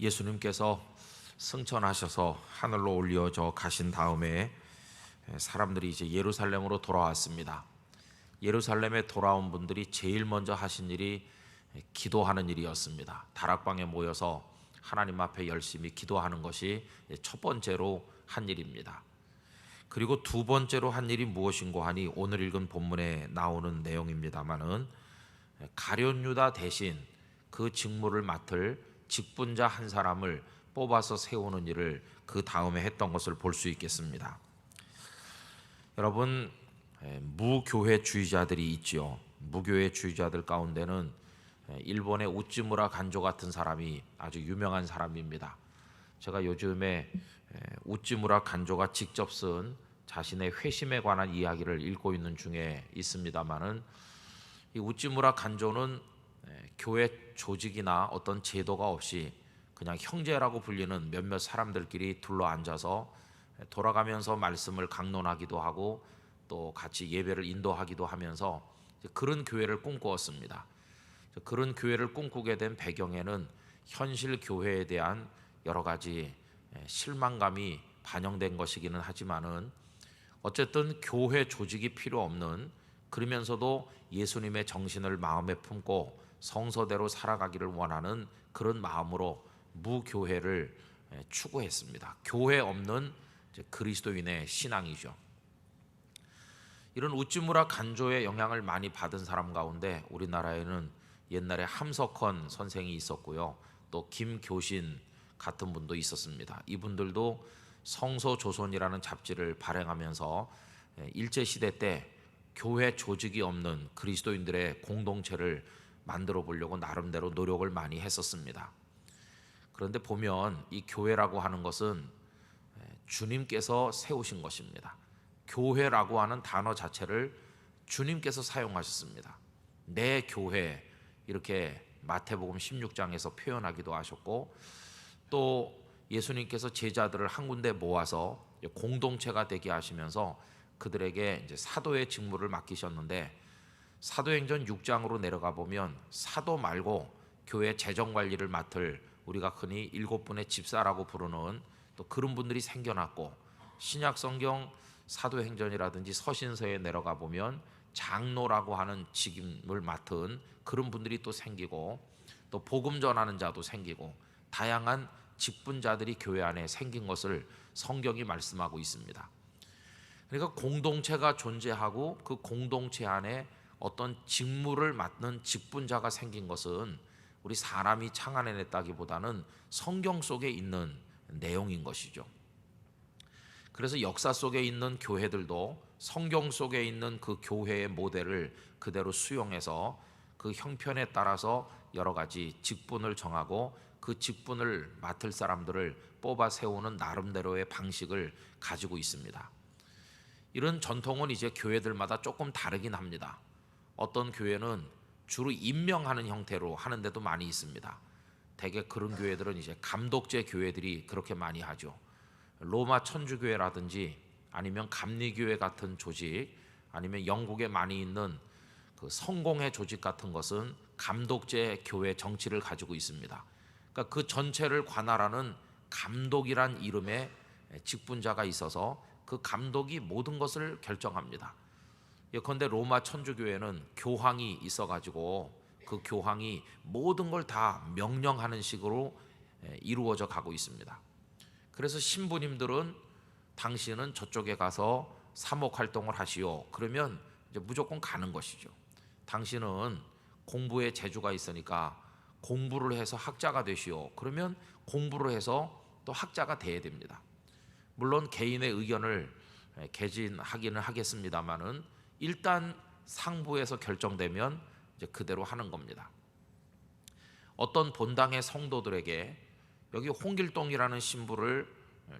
예수님께서 승천하셔서 하늘로 올려져 가신 다음에 사람들이 이제 예루살렘으로 돌아왔습니다. 예루살렘에 돌아온 분들이 제일 먼저 하신 일이 기도하는 일이었습니다. 다락방에 모여서 하나님 앞에 열심히 기도하는 것이 첫 번째로 한 일입니다. 그리고 두 번째로 한 일이 무엇인고 하니 오늘 읽은 본문에 나오는 내용입니다마는 가룟 유다 대신 그 직무를 맡을 직분자 한 사람을 뽑아서 세우는 일을 그 다음에 했던 것을 볼 수 있겠습니다. 여러분, 무교회주의자들이 있지요. 무교회주의자들 가운데는 일본의 우찌무라 간조 같은 사람이 아주 유명한 사람입니다. 제가 요즘에 우찌무라 간조가 직접 쓴 자신의 회심에 관한 이야기를 읽고 있는 중에 있습니다만은, 이 우찌무라 간조는 교회 조직이나 어떤 제도가 없이 그냥 형제라고 불리는 몇몇 사람들끼리 둘러 앉아서 돌아가면서 말씀을 강론하기도 하고 또 같이 예배를 인도하기도 하면서 그런 교회를 꿈꾸었습니다. 그런 교회를 꿈꾸게 된 배경에는 현실 교회에 대한 여러 가지 실망감이 반영된 것이기는 하지만은, 어쨌든 교회 조직이 필요 없는, 그러면서도 예수님의 정신을 마음에 품고 성서대로 살아가기를 원하는 그런 마음으로 무교회를 추구했습니다. 교회 없는 그리스도인의 신앙이죠. 이런 우찌무라 간조의 영향을 많이 받은 사람 가운데 우리나라에는 옛날에 함석헌 선생이 있었고요, 또 김교신 같은 분도 있었습니다. 이분들도 성서조선이라는 잡지를 발행하면서 일제시대 때 교회 조직이 없는 그리스도인들의 공동체를 만들어 보려고 나름대로 노력을 많이 했었습니다. 그런데 보면 이 교회라고 하는 것은 주님께서 세우신 것입니다. 교회라고 하는 단어 자체를 주님께서 사용하셨습니다. 내 교회, 이렇게 마태복음 16장에서 표현하기도 하셨고, 또 예수님께서 제자들을 한 군데 모아서 공동체가 되게 하시면서 그들에게 이제 사도의 직무를 맡기셨는데, 사도행전 6장으로 내려가 보면 사도 말고 교회 재정 관리를 맡을, 우리가 흔히 7분의 집사라고 부르는 또 그런 분들이 생겨났고, 신약성경 사도행전이라든지 서신서에 내려가 보면 장로라고 하는 직임을 맡은 그런 분들이 또 생기고, 또 복음 전하는 자도 생기고, 다양한 직분자들이 교회 안에 생긴 것을 성경이 말씀하고 있습니다. 그러니까 공동체가 존재하고 그 공동체 안에 어떤 직무를 맡는 직분자가 생긴 것은 우리 사람이 창안해냈다기보다는 성경 속에 있는 내용인 것이죠. 그래서 역사 속에 있는 교회들도 성경 속에 있는 그 교회의 모델을 그대로 수용해서 그 형편에 따라서 여러 가지 직분을 정하고 그 직분을 맡을 사람들을 뽑아 세우는 나름대로의 방식을 가지고 있습니다. 이런 전통은 이제 교회들마다 조금 다르긴 합니다. 어떤 교회는 주로 임명하는 형태로 하는 데도 많이 있습니다. 대개 그런 교회들은 이제 감독제 교회들이 그렇게 많이 하죠. 로마 천주교회라든지 아니면 감리교회 같은 조직, 아니면 영국에 많이 있는 그 성공회 조직 같은 것은 감독제 교회 정치를 가지고 있습니다. 그러니까 그 전체를 관할하는 감독이란 이름의 직분자가 있어서 그 감독이 모든 것을 결정합니다. 예컨대 로마 천주교회는 교황이 있어가지고 그 교황이 모든 걸 다 명령하는 식으로 이루어져 가고 있습니다. 그래서 신부님들은 당신은 저쪽에 가서 사목 활동을 하시오. 그러면 이제 무조건 가는 것이죠. 당신은 공부에 재주가 있으니까 공부를 해서 학자가 되시오. 그러면 공부를 해서 또 학자가 돼야 됩니다. 물론 개인의 의견을 개진하기는 하겠습니다만은 일단 상부에서 결정되면 이제 그대로 하는 겁니다. 어떤 본당의 성도들에게 여기 홍길동이라는 신부를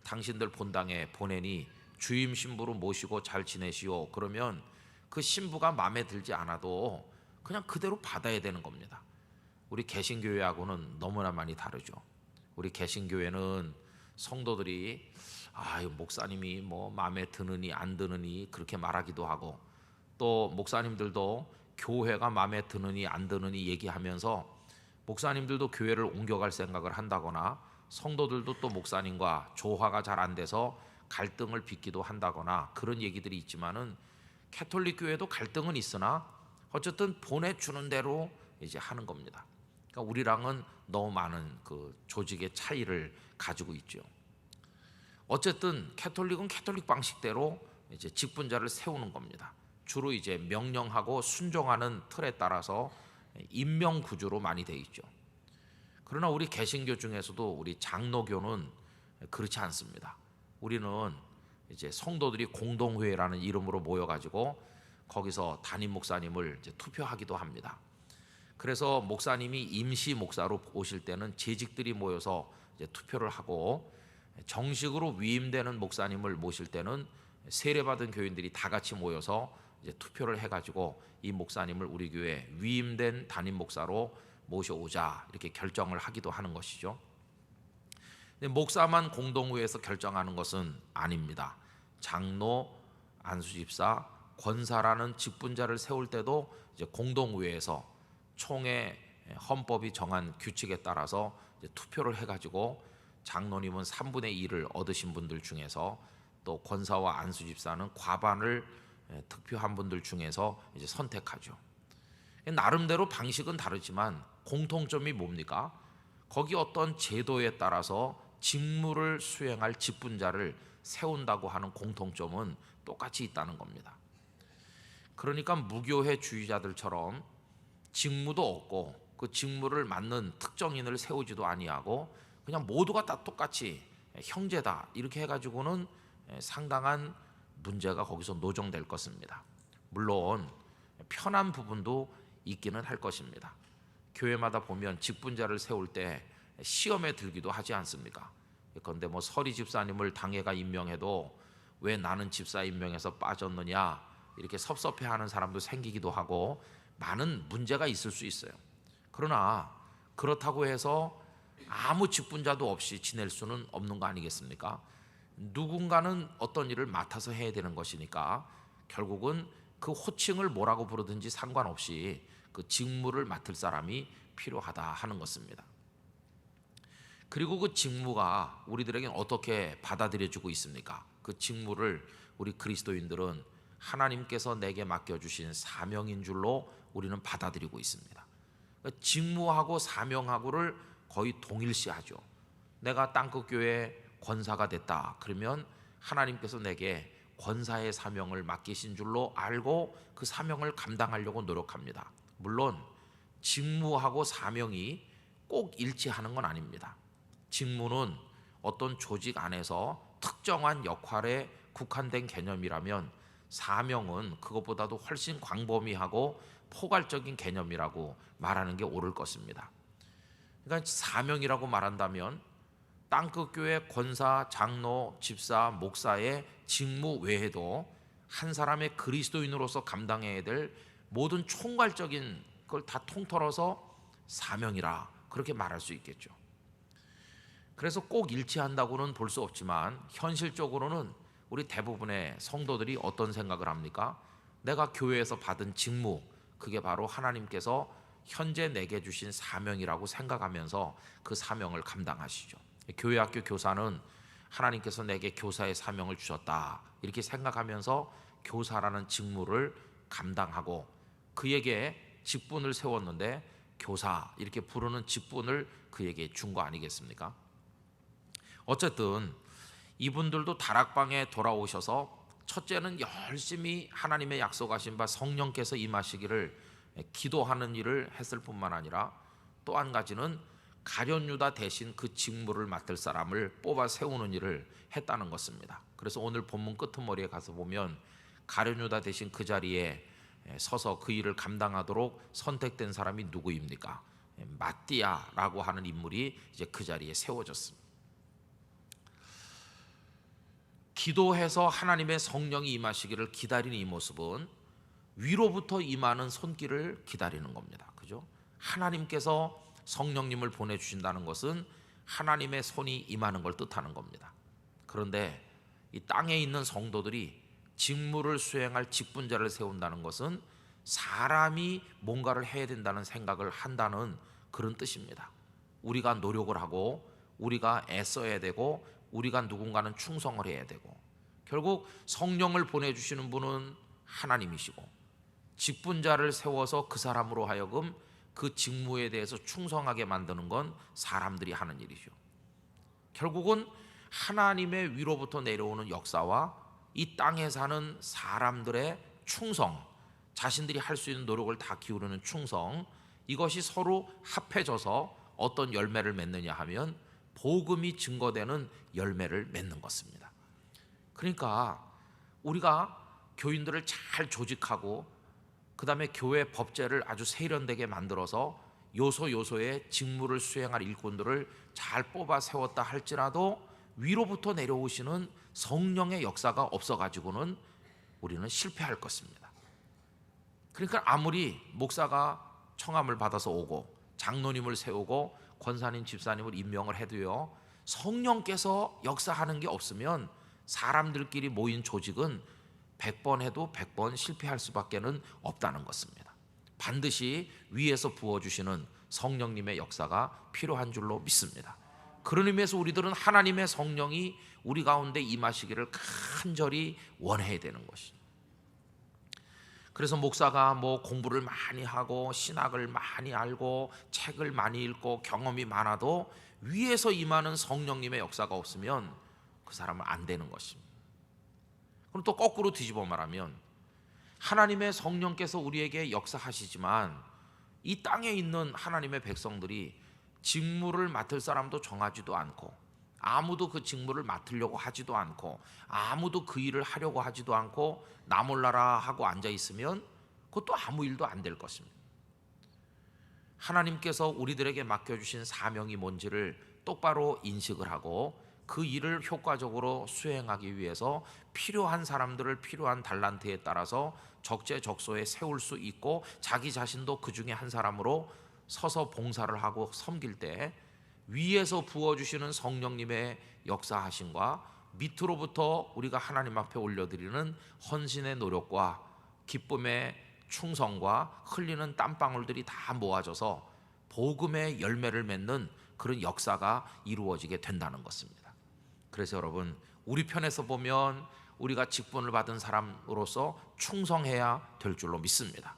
당신들 본당에 보내니 주임 신부로 모시고 잘 지내시오. 그러면 그 신부가 마음에 들지 않아도 그냥 그대로 받아야 되는 겁니다. 우리 개신교회하고는 너무나 많이 다르죠. 우리 개신교회는 성도들이 목사님이 뭐 마음에 드느니 안 드느니 그렇게 말하기도 하고, 또 목사님들도 교회가 마음에 드느니 안 드느니 얘기하면서 목사님들도 교회를 옮겨갈 생각을 한다거나 성도들도 또 목사님과 조화가 잘 안 돼서 갈등을 빚기도 한다거나 그런 얘기들이 있지만은 캐톨릭 교회도 갈등은 있으나 어쨌든 보내주는 대로 이제 하는 겁니다. 그러니까 우리랑은 너무 많은 그 조직의 차이를 가지고 있죠. 어쨌든 캐톨릭은 캐톨릭 방식대로 이제 직분자를 세우는 겁니다. 주로 이제 명령하고 순종하는 틀에 따라서 임명 구조로 많이 돼 있죠. 그러나 우리 개신교 중에서도 우리 장로교는 그렇지 않습니다. 우리는 이제 성도들이 공동회라는 이름으로 모여가지고 거기서 담임 목사님을 이제 투표하기도 합니다. 그래서 목사님이 임시 목사로 오실 때는 재직들이 모여서 이제 투표를 하고, 정식으로 위임되는 목사님을 모실 때는 세례받은 교인들이 다 같이 모여서 이제 투표를 해가지고 이 목사님을 우리 교회 위임된 담임 목사로 모셔오자 이렇게 결정을 하기도 하는 것이죠. 근데 목사만 공동회에서 결정하는 것은 아닙니다. 장로, 안수집사, 권사라는 직분자를 세울 때도 이제 공동회에서 총회 헌법이 정한 규칙에 따라서 이제 투표를 해가지고 장로님은 3분의 1을 얻으신 분들 중에서 또 권사와 안수집사는 과반을 득표한 분들 중에서 이제 선택하죠. 나름대로 방식은 다르지만 공통점이 뭡니까? 거기 어떤 제도에 따라서 직무를 수행할 직분자를 세운다고 하는 공통점은 똑같이 있다는 겁니다. 그러니까 무교회 주의자들처럼 직무도 없고 그 직무를 맡는 특정인을 세우지도 아니하고 그냥 모두가 다 똑같이 형제다 이렇게 해가지고는 상당한 문제가 거기서 노정될 것입니다. 물론 편한 부분도 있기는 할 것입니다. 교회마다 보면 직분자를 세울 때 시험에 들기도 하지 않습니까? 그런데 뭐 서리 집사님을 당회가 임명해도 왜 나는 집사 임명해서 빠졌느냐 이렇게 섭섭해하는 사람도 생기기도 하고 많은 문제가 있을 수 있어요. 그러나 그렇다고 해서 아무 직분자도 없이 지낼 수는 없는 거 아니겠습니까? 누군가는 어떤 일을 맡아서 해야 되는 것이니까 결국은 그 호칭을 뭐라고 부르든지 상관없이 그 직무를 맡을 사람이 필요하다 하는 것입니다. 그리고 그 직무가 우리들에게는 어떻게 받아들여지고 있습니까? 그 직무를 우리 그리스도인들은 하나님께서 내게 맡겨주신 사명인 줄로 우리는 받아들이고 있습니다. 직무하고 사명하고를 거의 동일시하죠. 내가 땅끝교회 권사가 됐다 그러면 하나님께서 내게 권사의 사명을 맡기신 줄로 알고 그 사명을 감당하려고 노력합니다. 물론 직무하고 사명이 꼭 일치하는 건 아닙니다. 직무는 어떤 조직 안에서 특정한 역할에 국한된 개념이라면 사명은 그것보다도 훨씬 광범위하고 포괄적인 개념이라고 말하는 게 옳을 것입니다. 그러니까 사명이라고 말한다면 땅끝교회 권사, 장로, 집사, 목사의 직무 외에도 한 사람의 그리스도인으로서 감당해야 될 모든 총괄적인 걸 다 통틀어서 사명이라 그렇게 말할 수 있겠죠. 그래서 꼭 일치한다고는 볼 수 없지만 현실적으로는 우리 대부분의 성도들이 어떤 생각을 합니까? 내가 교회에서 받은 직무, 그게 바로 하나님께서 현재 내게 주신 사명이라고 생각하면서 그 사명을 감당하시죠. 교회 학교 교사는 하나님께서 내게 교사의 사명을 주셨다 이렇게 생각하면서 교사라는 직무를 감당하고 그에게 직분을 세웠는데 교사 이렇게 부르는 직분을 그에게 준 거 아니겠습니까? 어쨌든 이분들도 다락방에 돌아오셔서 첫째는 열심히 하나님의 약속하신 바 성령께서 임하시기를 기도하는 일을 했을 뿐만 아니라 또 한 가지는 가룟 유다 대신 그 직무를 맡을 사람을 뽑아 세우는 일을 했다는 것입니다. 그래서 오늘 본문 끄트머리에 가서 보면 가룟 유다 대신 그 자리에 서서 그 일을 감당하도록 선택된 사람이 누구입니까? 마띠아라고 하는 인물이 이제 그 자리에 세워졌습니다. 기도해서 하나님의 성령이 임하시기를 기다리는 이 모습은 위로부터 임하는 손길을 기다리는 겁니다. 그죠? 하나님께서 성령님을 보내주신다는 것은 하나님의 손이 임하는 걸 뜻하는 겁니다. 그런데 이 땅에 있는 성도들이 직무를 수행할 직분자를 세운다는 것은 사람이 뭔가를 해야 된다는 생각을 한다는 그런 뜻입니다. 우리가 노력을 하고 우리가 애써야 되고 우리가 누군가는 충성을 해야 되고, 결국 성령을 보내주시는 분은 하나님이시고 직분자를 세워서 그 사람으로 하여금 그 직무에 대해서 충성하게 만드는 건 사람들이 하는 일이죠. 결국은 하나님의 위로부터 내려오는 역사와 이 땅에 사는 사람들의 충성, 자신들이 할 수 있는 노력을 다 기울이는 충성, 이것이 서로 합해져서 어떤 열매를 맺느냐 하면 복음이 증거되는 열매를 맺는 것입니다. 그러니까 우리가 교인들을 잘 조직하고 그 다음에 교회 법제를 아주 세련되게 만들어서 요소요소의 직무를 수행할 일꾼들을 잘 뽑아 세웠다 할지라도 위로부터 내려오시는 성령의 역사가 없어가지고는 우리는 실패할 것입니다. 그러니까 아무리 목사가 청함을 받아서 오고 장로님을 세우고 권사님, 집사님을 임명을 해도요, 성령께서 역사하는 게 없으면 사람들끼리 모인 조직은 100번 해도 100번 실패할 수밖에는 없다는 것입니다. 반드시 위에서 부어주시는 성령님의 역사가 필요한 줄로 믿습니다. 그런 의미에서 우리들은 하나님의 성령이 우리 가운데 임하시기를 간절히 원해야 되는 것입니다. 그래서 목사가 공부를 많이 하고 신학을 많이 알고 책을 많이 읽고 경험이 많아도 위에서 임하는 성령님의 역사가 없으면 그 사람은 안 되는 것입니다. 그럼 또 거꾸로 뒤집어 말하면 하나님의 성령께서 우리에게 역사하시지만 이 땅에 있는 하나님의 백성들이 직무를 맡을 사람도 정하지도 않고 아무도 그 직무를 맡으려고 하지도 않고 아무도 그 일을 하려고 하지도 않고 나 몰라라 하고 앉아 있으면 그것도 아무 일도 안 될 것입니다. 하나님께서 우리들에게 맡겨주신 사명이 뭔지를 똑바로 인식을 하고 그 일을 효과적으로 수행하기 위해서 필요한 사람들을 필요한 달란트에 따라서 적재적소에 세울 수 있고 자기 자신도 그 중에 한 사람으로 서서 봉사를 하고 섬길 때 위에서 부어주시는 성령님의 역사하심과 밑으로부터 우리가 하나님 앞에 올려드리는 헌신의 노력과 기쁨의 충성과 흘리는 땀방울들이 다 모아져서 복음의 열매를 맺는 그런 역사가 이루어지게 된다는 것입니다. 그래서 여러분, 우리 편에서 보면 우리가 직분을 받은 사람으로서 충성해야 될 줄로 믿습니다.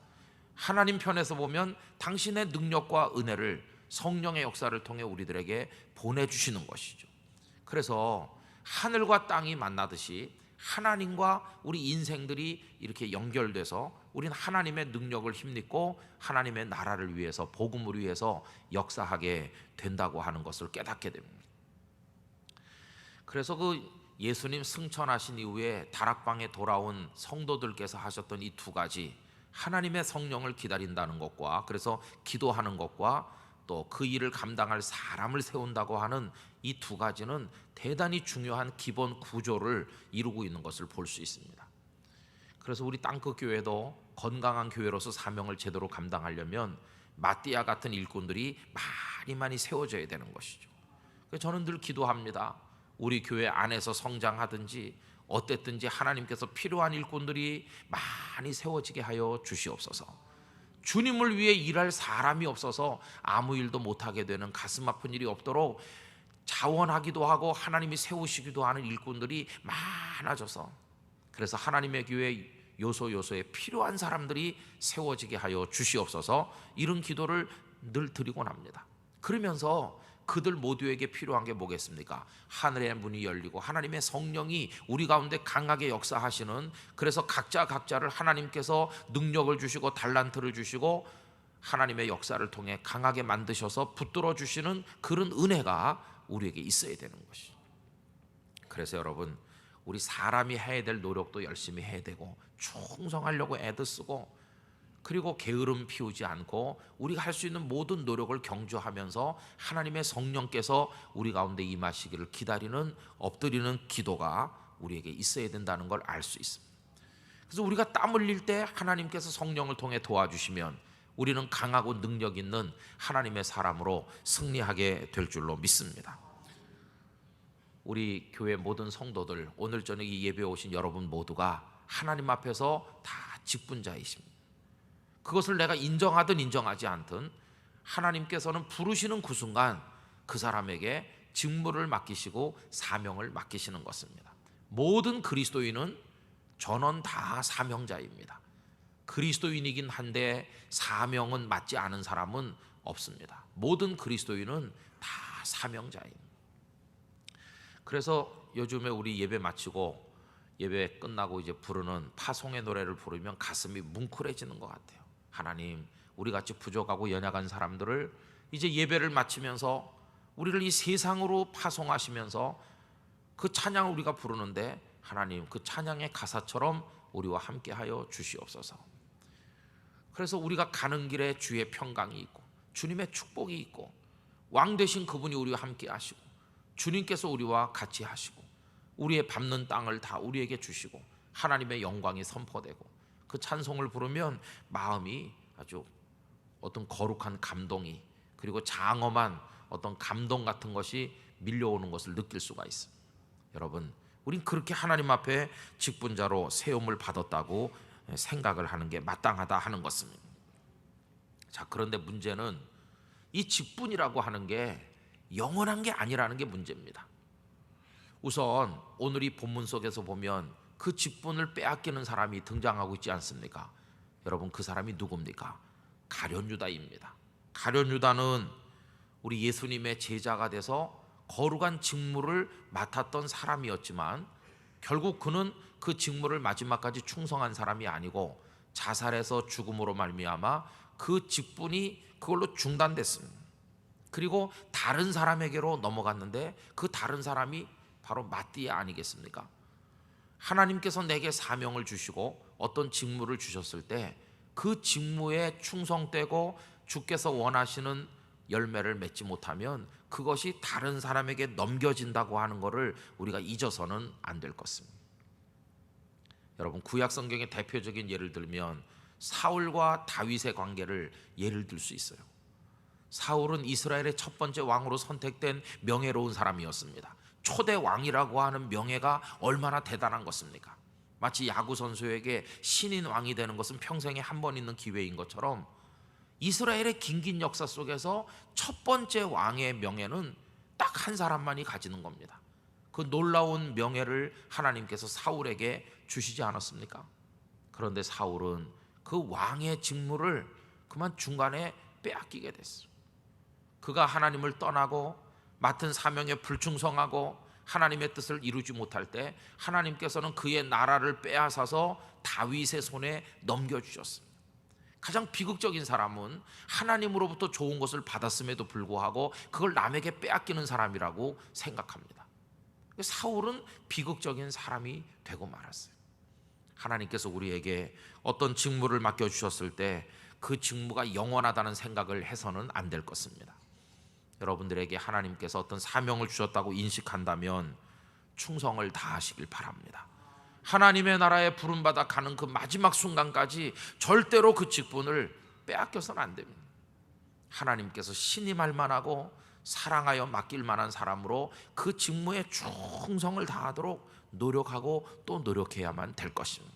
하나님 편에서 보면 당신의 능력과 은혜를 성령의 역사를 통해 우리들에게 보내주시는 것이죠. 그래서 하늘과 땅이 만나듯이 하나님과 우리 인생들이 이렇게 연결돼서 우리는 하나님의 능력을 힘입고 하나님의 나라를 위해서 복음을 위해서 역사하게 된다고 하는 것을 깨닫게 됩니다. 그래서 그 예수님 승천하신 이후에 다락방에 돌아온 성도들께서 하셨던 이 두 가지, 하나님의 성령을 기다린다는 것과 그래서 기도하는 것과 또 그 일을 감당할 사람을 세운다고 하는 이 두 가지는 대단히 중요한 기본 구조를 이루고 있는 것을 볼 수 있습니다. 그래서 우리 땅끝 교회도 건강한 교회로서 사명을 제대로 감당하려면 마띠아 같은 일꾼들이 많이 세워져야 되는 것이죠. 그래서 저는 늘 기도합니다. 우리 교회 안에서 성장하든지 어땠든지 하나님께서 필요한 일꾼들이 많이 세워지게 하여 주시옵소서. 주님을 위해 일할 사람이 없어서 아무 일도 못하게 되는 가슴 아픈 일이 없도록 자원하기도 하고 하나님이 세우시기도 하는 일꾼들이 많아져서, 그래서 하나님의 교회 요소요소에 필요한 사람들이 세워지게 하여 주시옵소서, 이런 기도를 늘 드리곤 합니다. 그러면서 그들 모두에게 필요한 게 뭐겠습니까? 하늘의 문이 열리고 하나님의 성령이 우리 가운데 강하게 역사하시는, 그래서 각자를 하나님께서 능력을 주시고 달란트를 주시고 하나님의 역사를 통해 강하게 만드셔서 붙들어 주시는 그런 은혜가 우리에게 있어야 되는 것이죠. 그래서 여러분, 우리 사람이 해야 될 노력도 열심히 해야 되고 충성하려고 애도 쓰고, 그리고 게으름 피우지 않고 우리가 할 수 있는 모든 노력을 경주하면서 하나님의 성령께서 우리 가운데 임하시기를 기다리는 엎드리는 기도가 우리에게 있어야 된다는 걸 알 수 있습니다. 그래서 우리가 땀 흘릴 때 하나님께서 성령을 통해 도와주시면 우리는 강하고 능력 있는 하나님의 사람으로 승리하게 될 줄로 믿습니다. 우리 교회 모든 성도들, 오늘 저녁 이 예배에 오신 여러분 모두가 하나님 앞에서 다 직분자이십니다. 그것을 내가 인정하든 인정하지 않든 하나님께서는 부르시는 그 순간 그 사람에게 직무를 맡기시고 사명을 맡기시는 것입니다. 모든 그리스도인은 전원 다 사명자입니다. 그리스도인이긴 한데 사명은 맡지 않은 사람은 없습니다. 모든 그리스도인은 다 사명자입니다. 그래서 요즘에 우리 예배 마치고 예배 끝나고 이제 부르는 파송의 노래를 부르면 가슴이 뭉클해지는 것 같아요. 하나님, 우리 같이 부족하고 연약한 사람들을 이제 예배를 마치면서 우리를 이 세상으로 파송하시면서 그 찬양을 우리가 부르는데 하나님, 그 찬양의 가사처럼 우리와 함께하여 주시옵소서. 그래서 우리가 가는 길에 주의 평강이 있고 주님의 축복이 있고 왕 되신 그분이 우리와 함께 하시고 주님께서 우리와 같이 하시고 우리의 밟는 땅을 다 우리에게 주시고 하나님의 영광이 선포되고 그 찬송을 부르면 마음이 아주 어떤 거룩한 감동이, 그리고 장엄한 어떤 감동 같은 것이 밀려오는 것을 느낄 수가 있습니다. 여러분, 우린 그렇게 하나님 앞에 직분자로 세움을 받았다고 생각을 하는 게 마땅하다 하는 것입니다. 자, 그런데 문제는 이 직분이라고 하는 게 영원한 게 아니라는 게 문제입니다. 우선 오늘 이 본문 속에서 보면 그 직분을 빼앗기는 사람이 등장하고 있지 않습니까? 여러분, 그 사람이 누굽니까? 가룟 유다입니다. 가룟 유다는 우리 예수님의 제자가 돼서 거룩한 직무를 맡았던 사람이었지만 결국 그는 그 직무를 마지막까지 충성한 사람이 아니고 자살해서 죽음으로 말미암아 그 직분이 그걸로 중단됐습니다. 그리고 다른 사람에게로 넘어갔는데 그 다른 사람이 바로 마띠아 아니겠습니까? 하나님께서 내게 사명을 주시고 어떤 직무를 주셨을 때 그 직무에 충성되고 주께서 원하시는 열매를 맺지 못하면 그것이 다른 사람에게 넘겨진다고 하는 것을 우리가 잊어서는 안 될 것입니다. 여러분, 구약 성경의 대표적인 예를 들면 사울과 다윗의 관계를 예를 들 수 있어요. 사울은 이스라엘의 첫 번째 왕으로 선택된 명예로운 사람이었습니다. 초대 왕이라고 하는 명예가 얼마나 대단한 것입니까? 마치 야구 선수에게 신인 왕이 되는 것은 평생에 한 번 있는 기회인 것처럼 이스라엘의 긴긴 역사 속에서 첫 번째 왕의 명예는 딱 한 사람만이 가지는 겁니다. 그 놀라운 명예를 하나님께서 사울에게 주시지 않았습니까? 그런데 사울은 그 왕의 직무를 그만 중간에 빼앗기게 됐어요. 그가 하나님을 떠나고 맡은 사명에 불충성하고 하나님의 뜻을 이루지 못할 때 하나님께서는 그의 나라를 빼앗아서 다윗의 손에 넘겨주셨습니다. 가장 비극적인 사람은 하나님으로부터 좋은 것을 받았음에도 불구하고 그걸 남에게 빼앗기는 사람이라고 생각합니다. 사울은 비극적인 사람이 되고 말았어요. 하나님께서 우리에게 어떤 직무를 맡겨주셨을 때 그 직무가 영원하다는 생각을 해서는 안 될 것입니다. 여러분들에게 하나님께서 어떤 사명을 주셨다고 인식한다면 충성을 다하시길 바랍니다. 하나님의 나라에 부름받아 가는 그 마지막 순간까지 절대로 그 직분을 빼앗겨서는 안 됩니다. 하나님께서 신임할 만하고 사랑하여 맡길 만한 사람으로 그 직무에 충성을 다하도록 노력하고 또 노력해야만 될 것입니다.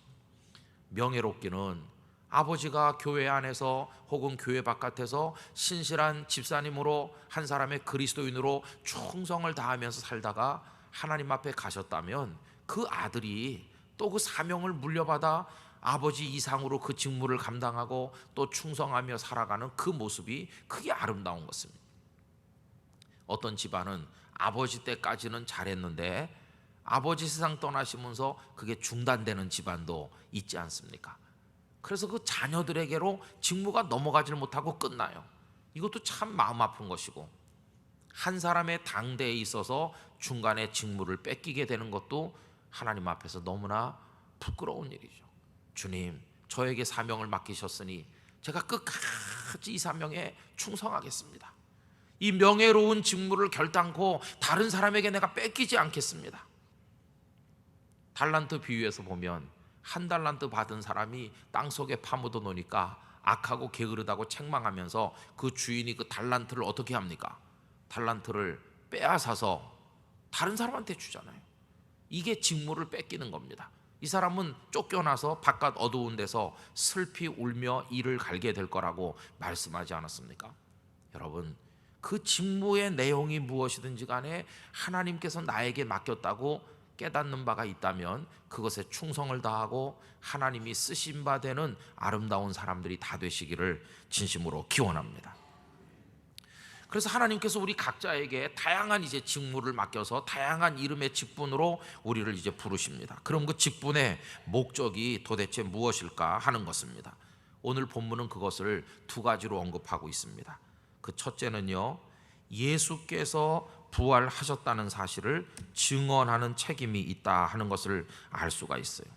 명예롭기는 아버지가 교회 안에서 혹은 교회 바깥에서 신실한 집사님으로 한 사람의 그리스도인으로 충성을 다하면서 살다가 하나님 앞에 가셨다면 그 아들이 또 그 사명을 물려받아 아버지 이상으로 그 직무를 감당하고 또 충성하며 살아가는 그 모습이 그게 아름다운 것입니다. 어떤 집안은 아버지 때까지는 잘했는데 아버지 세상 떠나시면서 그게 중단되는 집안도 있지 않습니까? 그래서 그 자녀들에게로 직무가 넘어가질 못하고 끝나요. 이것도 참 마음 아픈 것이고, 한 사람의 당대에 있어서 중간에 직무를 뺏기게 되는 것도 하나님 앞에서 너무나 부끄러운 일이죠. 주님, 저에게 사명을 맡기셨으니 제가 끝까지 이 사명에 충성하겠습니다. 이 명예로운 직무를 결단코 다른 사람에게 내가 뺏기지 않겠습니다. 달란트 비유에서 보면 한 달란트 받은 사람이 땅속에 파묻어 놓으니까 악하고 게으르다고 책망하면서 그 주인이 그 달란트를 어떻게 합니까? 달란트를 빼앗아서 다른 사람한테 주잖아요. 이게 직무를 뺏기는 겁니다. 이 사람은 쫓겨나서 바깥 어두운 데서 슬피 울며 이를 갈게 될 거라고 말씀하지 않았습니까? 여러분, 그 직무의 내용이 무엇이든지 간에 하나님께서 나에게 맡겼다고 깨닫는 바가 있다면 그것에 충성을 다하고 하나님이 쓰신 바 되는 아름다운 사람들이 다 되시기를 진심으로 기원합니다. 그래서 하나님께서 우리 각자에게 다양한 이제 직무를 맡겨서 다양한 이름의 직분으로 우리를 이제 부르십니다. 그럼 그 직분의 목적이 도대체 무엇일까 하는 것입니다. 오늘 본문은 그것을 두 가지로 언급하고 있습니다. 그 첫째는요, 예수께서 부활하셨다는 사실을 증언하는 책임이 있다 하는 것을 알 수가 있어요.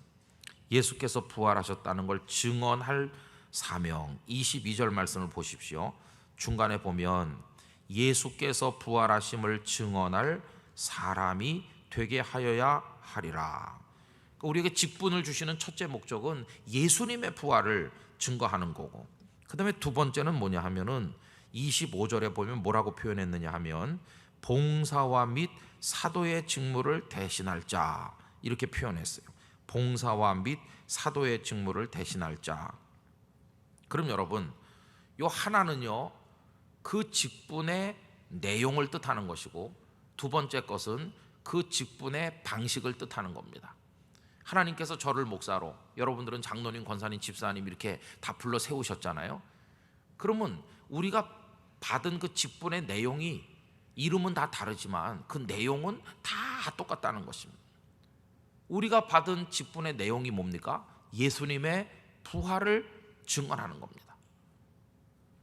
예수께서 부활하셨다는 걸 증언할 사명, 22절 말씀을 보십시오. 중간에 보면 예수께서 부활하심을 증언할 사람이 되게 하여야 하리라. 우리에게 직분을 주시는 첫째 목적은 예수님의 부활을 증거하는 거고, 그 다음에 두 번째는 뭐냐 하면은 25절에 보면 뭐라고 표현했느냐 하면 봉사와 및 사도의 직무를 대신할 자, 이렇게 표현했어요. 봉사와 및 사도의 직무를 대신할 자. 그럼 여러분, 요 하나는요 그 직분의 내용을 뜻하는 것이고, 두 번째 것은 그 직분의 방식을 뜻하는 겁니다. 하나님께서 저를 목사로, 여러분들은 장로님, 권사님, 집사님 이렇게 다 불러 세우셨잖아요. 그러면 우리가 받은 그 직분의 내용이, 이름은 다 다르지만 그 내용은 다 똑같다는 것입니다. 우리가 받은 직분의 내용이 뭡니까? 예수님의 부활을 증언하는 겁니다.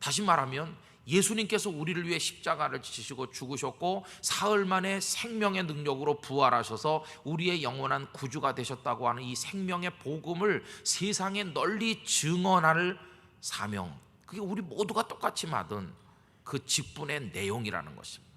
다시 말하면 예수님께서 우리를 위해 십자가를 지시고 죽으셨고 사흘 만에 생명의 능력으로 부활하셔서 우리의 영원한 구주가 되셨다고 하는 이 생명의 복음을 세상에 널리 증언할 사명, 그게 우리 모두가 똑같이 받은 그 직분의 내용이라는 것입니다.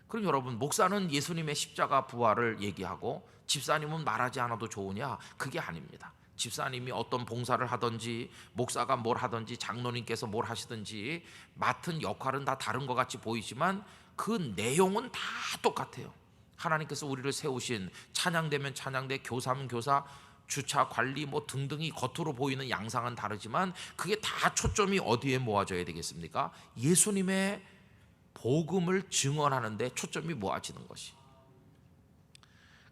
그럼 여러분, 목사는 예수님의 십자가 부활을 얘기하고 집사님은 말하지 않아도 좋으냐? 그게 아닙니다. 집사님이 어떤 봉사를 하든지, 목사가 뭘 하든지, 장로님께서 뭘 하시든지 맡은 역할은 다 다른 것 같이 보이지만 그 내용은 다 똑같아요. 하나님께서 우리를 세우신 찬양되면 찬양대, 교사면 교사, 주차 관리 뭐 등등이 겉으로 보이는 양상은 다르지만 그게 다 초점이 어디에 모아져야 되겠습니까? 예수님의 복음을 증언하는 데 초점이 모아지는 것이.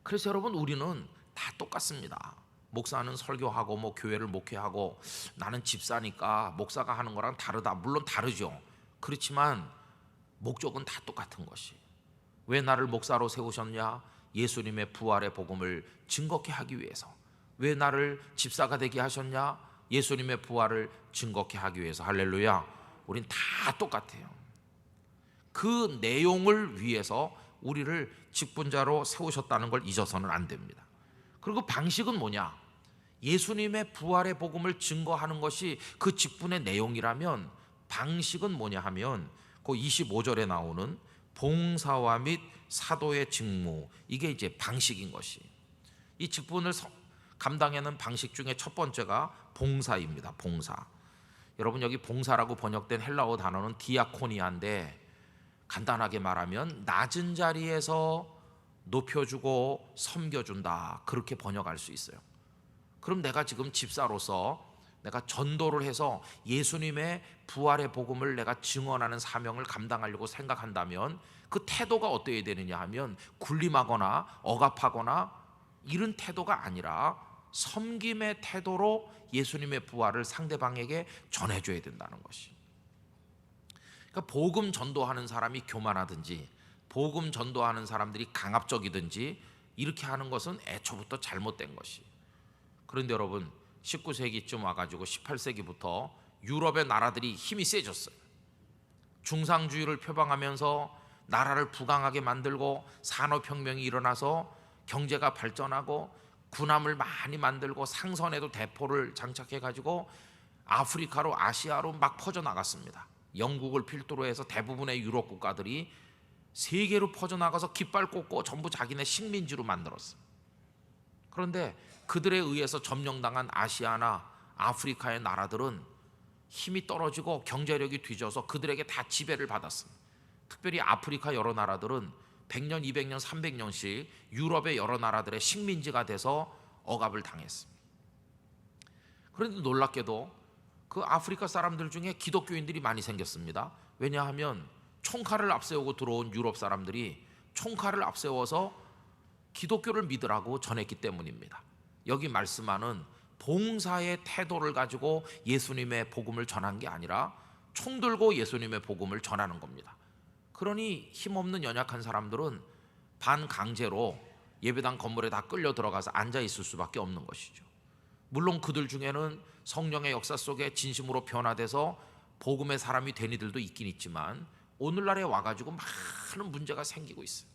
그래서 여러분, 우리는 다 똑같습니다. 목사는 설교하고 뭐 교회를 목회하고, 나는 집사니까 목사가 하는 거랑 다르다. 물론 다르죠. 그렇지만 목적은 다 똑같은 것이. 왜 나를 목사로 세우셨냐? 예수님의 부활의 복음을 증거케 하기 위해서. 왜 나를 집사가 되게 하셨냐? 예수님의 부활을 증거케 하기 위해서. 할렐루야. 우린 다 똑같아요. 그 내용을 위해서 우리를 직분자로 세우셨다는 걸 잊어서는 안 됩니다. 그리고 방식은 뭐냐? 예수님의 부활의 복음을 증거하는 것이 그 직분의 내용이라면 방식은 뭐냐 하면 그 25절에 나오는 봉사와 및 사도의 직무, 이게 이제 방식인 것이. 이 직분을 감당하는 방식 중에 첫 번째가 봉사입니다. 봉사. 여러분, 여기 봉사라고 번역된 헬라어 단어는 디아코니아인데, 간단하게 말하면 낮은 자리에서 높여주고 섬겨준다, 그렇게 번역할 수 있어요. 그럼 내가 지금 집사로서 내가 전도를 해서 예수님의 부활의 복음을 내가 증언하는 사명을 감당하려고 생각한다면 그 태도가 어떠해야 되느냐 하면 군림하거나 억압하거나 이런 태도가 아니라 섬김의 태도로 예수님의 부활을 상대방에게 전해줘야 된다는 것이. 그러니까 복음 전도하는 사람이 교만하든지 복음 전도하는 사람들이 강압적이든지 이렇게 하는 것은 애초부터 잘못된 것이. 그런데 여러분, 19세기쯤 와가지고 18세기부터 유럽의 나라들이 힘이 세졌어요. 중상주의를 표방하면서 나라를 부강하게 만들고 산업혁명이 일어나서 경제가 발전하고 군함을 많이 만들고 상선에도 대포를 장착해가지고 아프리카로, 아시아로 막 퍼져나갔습니다. 영국을 필두로 해서 대부분의 유럽 국가들이 세계로 퍼져나가서 깃발 꽂고 전부 자기네 식민지로 만들었어요. 그런데 그들에 의해서 점령당한 아시아나 아프리카의 나라들은 힘이 떨어지고 경제력이 뒤져서 그들에게 다 지배를 받았습니다. 특별히 아프리카 여러 나라들은 100년, 200년, 300년씩 유럽의 여러 나라들의 식민지가 돼서 억압을 당했습니다. 그런데 놀랍게도 그 아프리카 사람들 중에 기독교인들이 많이 생겼습니다. 왜냐하면 총칼을 앞세우고 들어온 유럽 사람들이 총칼을 앞세워서 기독교를 믿으라고 전했기 때문입니다. 여기 말씀하는 봉사의 태도를 가지고 예수님의 복음을 전한 게 아니라 총 들고 예수님의 복음을 전하는 겁니다. 그러니 힘없는 연약한 사람들은 반강제로 예배당 건물에 다 끌려 들어가서 앉아 있을 수밖에 없는 것이죠. 물론 그들 중에는 성령의 역사 속에 진심으로 변화돼서 복음의 사람이 된 이들도 있긴 있지만 오늘날에 와가지고 많은 문제가 생기고 있어요.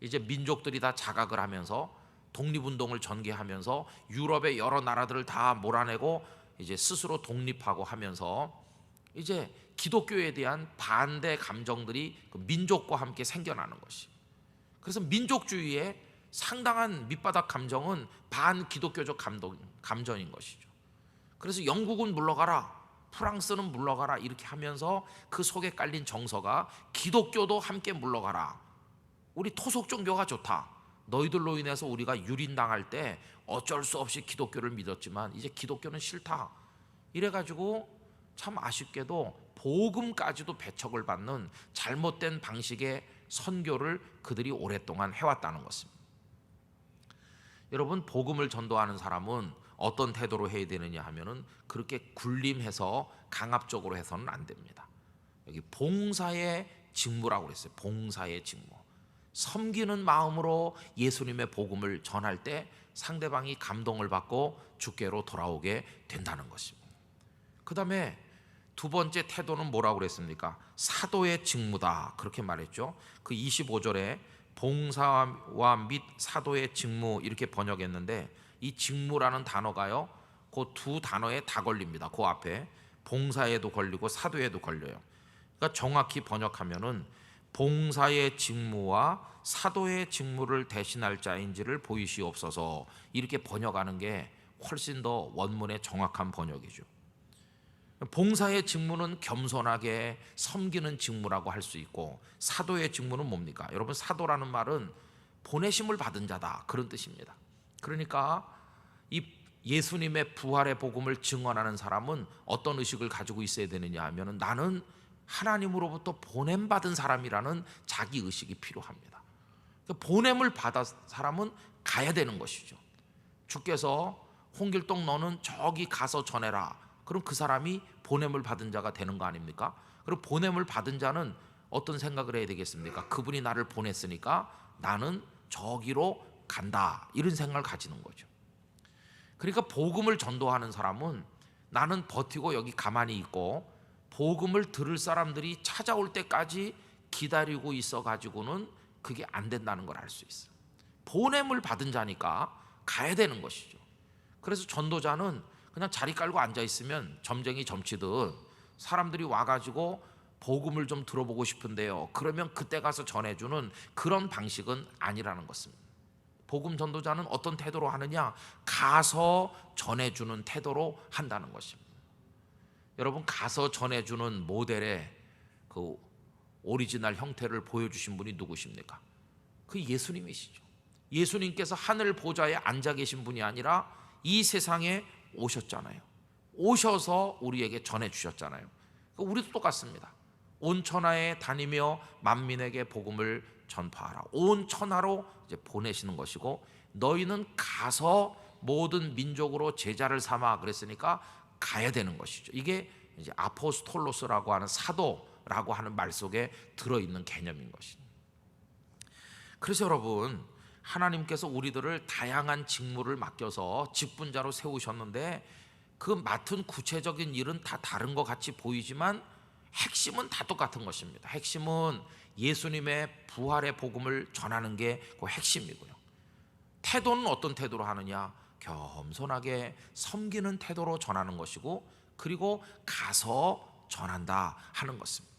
이제 민족들이 다 자각을 하면서 독립운동을 전개하면서 유럽의 여러 나라들을 다 몰아내고 이제 스스로 독립하고 하면서 이제 기독교에 대한 반대 감정들이 그 민족과 함께 생겨나는 것이. 그래서 민족주의의 상당한 밑바닥 감정은 반기독교적 감정인 것이죠. 그래서 영국은 물러가라, 프랑스는 물러가라 이렇게 하면서 그 속에 깔린 정서가 기독교도 함께 물러가라. 우리 토속 종교가 좋다. 너희들로 인해서 우리가 유린당할 때 어쩔 수 없이 기독교를 믿었지만 이제 기독교는 싫다. 이래가지고 참 아쉽게도 복음까지도 배척을 받는 잘못된 방식의 선교를 그들이 오랫동안 해왔다는 것입니다. 여러분, 복음을 전도하는 사람은 어떤 태도로 해야 되느냐 하면은 그렇게 군림해서 강압적으로 해서는 안 됩니다. 여기 봉사의 직무라고 그랬어요. 봉사의 직무. 섬기는 마음으로 예수님의 복음을 전할 때 상대방이 감동을 받고 주께로 돌아오게 된다는 것입니다. 그 다음에 두 번째 태도는 뭐라고 그랬습니까? 사도의 직무다 그렇게 말했죠. 그 25절에 봉사와 및 사도의 직무 이렇게 번역했는데 이 직무라는 단어가요 그 두 단어에 다 걸립니다. 그 앞에 봉사에도 걸리고 사도에도 걸려요. 그러니까 정확히 번역하면은 봉사의 직무와 사도의 직무를 대신할 자인지를 보이시옵소서 이렇게 번역하는 게 훨씬 더 원문의 정확한 번역이죠. 봉사의 직무는 겸손하게 섬기는 직무라고 할 수 있고 사도의 직무는 뭡니까? 여러분, 사도라는 말은 보내심을 받은 자다 그런 뜻입니다. 그러니까 이 예수님의 부활의 복음을 증언하는 사람은 어떤 의식을 가지고 있어야 되느냐 하면 나는 하나님으로부터 보냄받은 사람이라는 자기 의식이 필요합니다. 보냄을 받은 사람은 가야 되는 것이죠. 주께서 홍길동 너는 저기 가서 전해라. 그럼 그 사람이 보냄을 받은 자가 되는 거 아닙니까? 그리고 보냄을 받은 자는 어떤 생각을 해야 되겠습니까? 그분이 나를 보냈으니까 나는 저기로 간다 이런 생각을 가지는 거죠. 그러니까 복음을 전도하는 사람은 나는 버티고 여기 가만히 있고 복음을 들을 사람들이 찾아올 때까지 기다리고 있어 가지고는 그게 안 된다는 걸 알 수 있어요. 보냄을 받은 자니까 가야 되는 것이죠. 그래서 전도자는 그냥 자리 깔고 앉아 있으면 점쟁이 점치듯 사람들이 와가지고 복음을 좀 들어보고 싶은데요. 그러면 그때 가서 전해주는 그런 방식은 아니라는 것입니다. 복음 전도자는 어떤 태도로 하느냐? 가서 전해주는 태도로 한다는 것입니다. 여러분, 가서 전해주는 모델의 그 오리지널 형태를 보여주신 분이 누구십니까? 그 예수님이시죠. 예수님께서 하늘 보좌에 앉아 계신 분이 아니라 이 세상에 오셨잖아요. 오셔서 우리에게 전해주셨잖아요. 우리도 똑같습니다. 온 천하에 다니며 만민에게 복음을 전파하라. 온 천하로 이제 보내시는 것이고 너희는 가서 모든 민족으로 제자를 삼아 그랬으니까 가야 되는 것이죠. 이게 이제 아포스톨로스라고 하는 사도라고 하는 말 속에 들어있는 개념인 것입니다. 그래서 여러분, 하나님께서 우리들을 다양한 직무를 맡겨서 직분자로 세우셨는데 그 맡은 구체적인 일은 다 다른 것 같이 보이지만 핵심은 다 똑같은 것입니다. 핵심은 예수님의 부활의 복음을 전하는 게 그 핵심이고요. 태도는 어떤 태도로 하느냐? 겸손하게 섬기는 태도로 전하는 것이고 그리고 가서 전한다 하는 것입니다.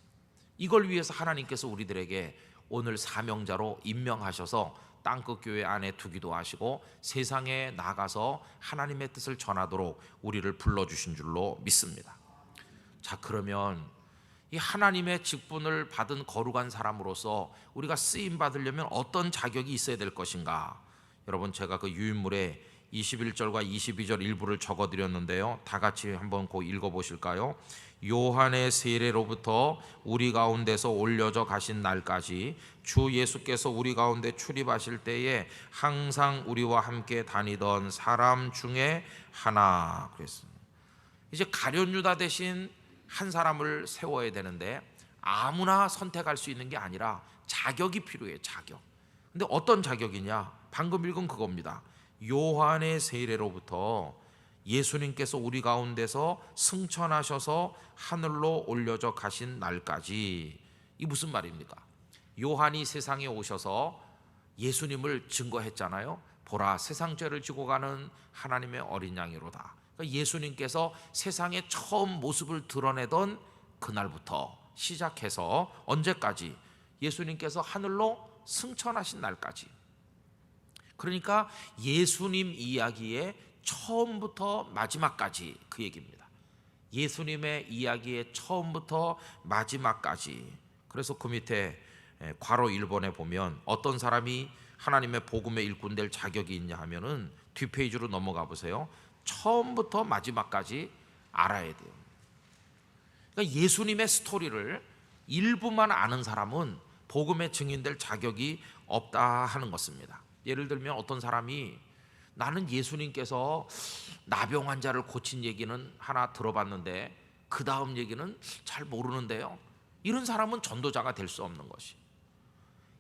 이걸 위해서 하나님께서 우리들에게 오늘 사명자로 임명하셔서 땅끝 교회 안에 두기도 하시고 세상에 나가서 하나님의 뜻을 전하도록 우리를 불러주신 줄로 믿습니다. 자, 그러면 이 하나님의 직분을 받은 거룩한 사람으로서 우리가 쓰임 받으려면 어떤 자격이 있어야 될 것인가? 여러분, 제가 그 유인물에 21절과 22절 일부를 적어드렸는데요. 다 같이 한번 고 읽어보실까요? 요한의 세례로부터 우리 가운데서 올려져 가신 날까지 주 예수께서 우리 가운데 출입하실 때에 항상 우리와 함께 다니던 사람 중에 하나. 그랬습니다. 이제 가룟 유다 대신 한 사람을 세워야 되는데 아무나 선택할 수 있는 게 아니라 자격이 필요해요. 자격. 근데 어떤 자격이냐? 방금 읽은 그겁니다. 요한의 세례로부터 예수님께서 우리 가운데서 승천하셔서 하늘로 올려져 가신 날까지. 이 무슨 말입니까? 요한이 세상에 오셔서 예수님을 증거했잖아요. 보라, 세상 죄를 지고 가는 하나님의 어린 양이로다. 그러니까 예수님께서 세상에 처음 모습을 드러내던 그날부터 시작해서 언제까지? 예수님께서 하늘로 승천하신 날까지. 그러니까 예수님 이야기의 처음부터 마지막까지 그 얘기입니다. 예수님의 이야기의 처음부터 마지막까지. 그래서 그 밑에 괄호 1번에 보면 어떤 사람이 하나님의 복음의 일꾼 될 자격이 있냐 하면은 뒷페이지로 넘어가 보세요. 처음부터 마지막까지 알아야 돼요. 그러니까 예수님의 스토리를 일부만 아는 사람은 복음의 증인될 자격이 없다 하는 것입니다. 예를 들면 어떤 사람이 나는 예수님께서 나병 환자를 고친 얘기는 하나 들어봤는데 그 다음 얘기는 잘 모르는데요. 이런 사람은 전도자가 될 수 없는 것이.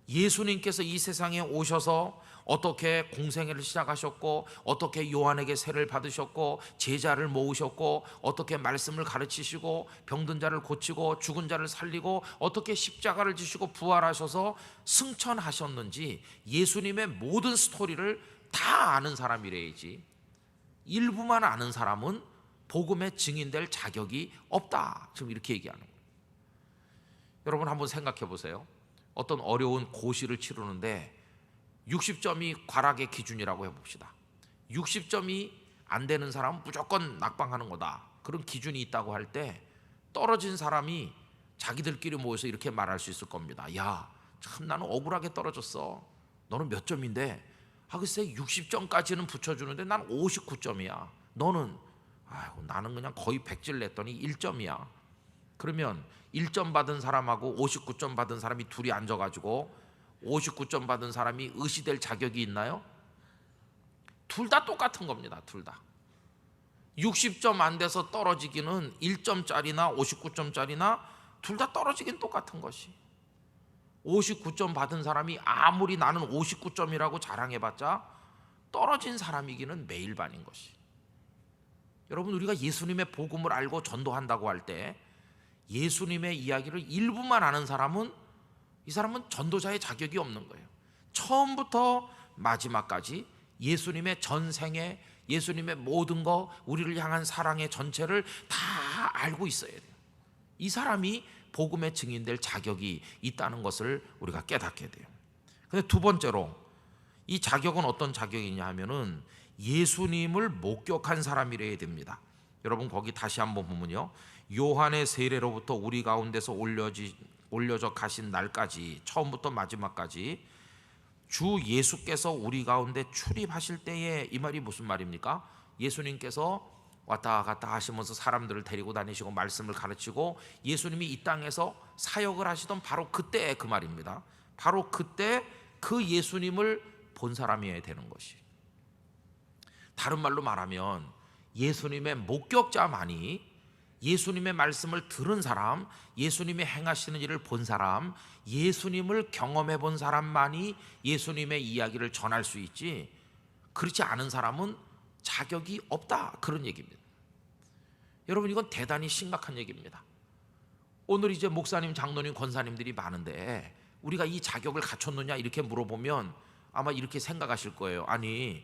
예수님께서 이 세상에 오셔서 어떻게 공생애를 시작하셨고 어떻게 요한에게 세례를 받으셨고 제자를 모으셨고 어떻게 말씀을 가르치시고 병든 자를 고치고 죽은 자를 살리고 어떻게 십자가를 지시고 부활하셔서 승천하셨는지 예수님의 모든 스토리를 다 아는 사람이래야지 일부만 아는 사람은 복음의 증인될 자격이 없다. 지금 이렇게 얘기하는 거예요. 여러분 한번 생각해 보세요. 어떤 어려운 고시를 치르는데 60점이 과락의 기준이라고 해봅시다. 60점이 안 되는 사람은 무조건 낙방하는 거다. 그런 기준이 있다고 할 때 떨어진 사람이 자기들끼리 모여서 이렇게 말할 수 있을 겁니다. 야, 참 나는 억울하게 떨어졌어. 너는 몇 점인데? 글쎄 60점까지는 붙여주는데 난 59점이야. 너는? 아이고, 나는 그냥 거의 100질 냈더니 1점이야. 그러면 1점 받은 사람하고 59점 받은 사람이 둘이 앉아가지고 59점 받은 사람이 의시될 자격이 있나요? 둘 다 똑같은 겁니다. 둘 다 60점 안 돼서 떨어지기는 1점짜리나 59점짜리나 둘 다 떨어지긴 똑같은 것이. 59점 받은 사람이 아무리 나는 59점이라고 자랑해봤자 떨어진 사람이기는 매일 반인 것이. 여러분 우리가 예수님의 복음을 알고 전도한다고 할 때 예수님의 이야기를 일부만 아는 사람은 이 사람은 전도자의 자격이 없는 거예요. 처음부터 마지막까지 예수님의 전생에 예수님의 모든 거 우리를 향한 사랑의 전체를 다 알고 있어야 돼요. 이 사람이 복음의 증인될 자격이 있다는 것을 우리가 깨닫게 돼요. 근데 두 번째로 이 자격은 어떤 자격이냐 하면은 예수님을 목격한 사람이래야 됩니다. 여러분 거기 다시 한번 보면요. 요한의 세례로부터 우리 가운데서 올려져 가신 날까지 처음부터 마지막까지 주 예수께서 우리 가운데 출입하실 때에 이 말이 무슨 말입니까? 예수님께서 왔다 갔다 하시면서 사람들을 데리고 다니시고 말씀을 가르치고 예수님이 이 땅에서 사역을 하시던 바로 그때 그 말입니다. 바로 그때 그 예수님을 본 사람이어야 되는 것이. 다른 말로 말하면 예수님의 목격자만이 예수님의 말씀을 들은 사람, 예수님이 행하시는 일을 본 사람, 예수님을 경험해 본 사람만이 예수님의 이야기를 전할 수 있지 그렇지 않은 사람은 자격이 없다. 그런 얘기입니다. 여러분 이건 대단히 심각한 얘기입니다. 오늘 이제 목사님, 장로님, 권사님들이 많은데 우리가 이 자격을 갖췄느냐 이렇게 물어보면 아마 이렇게 생각하실 거예요. 아니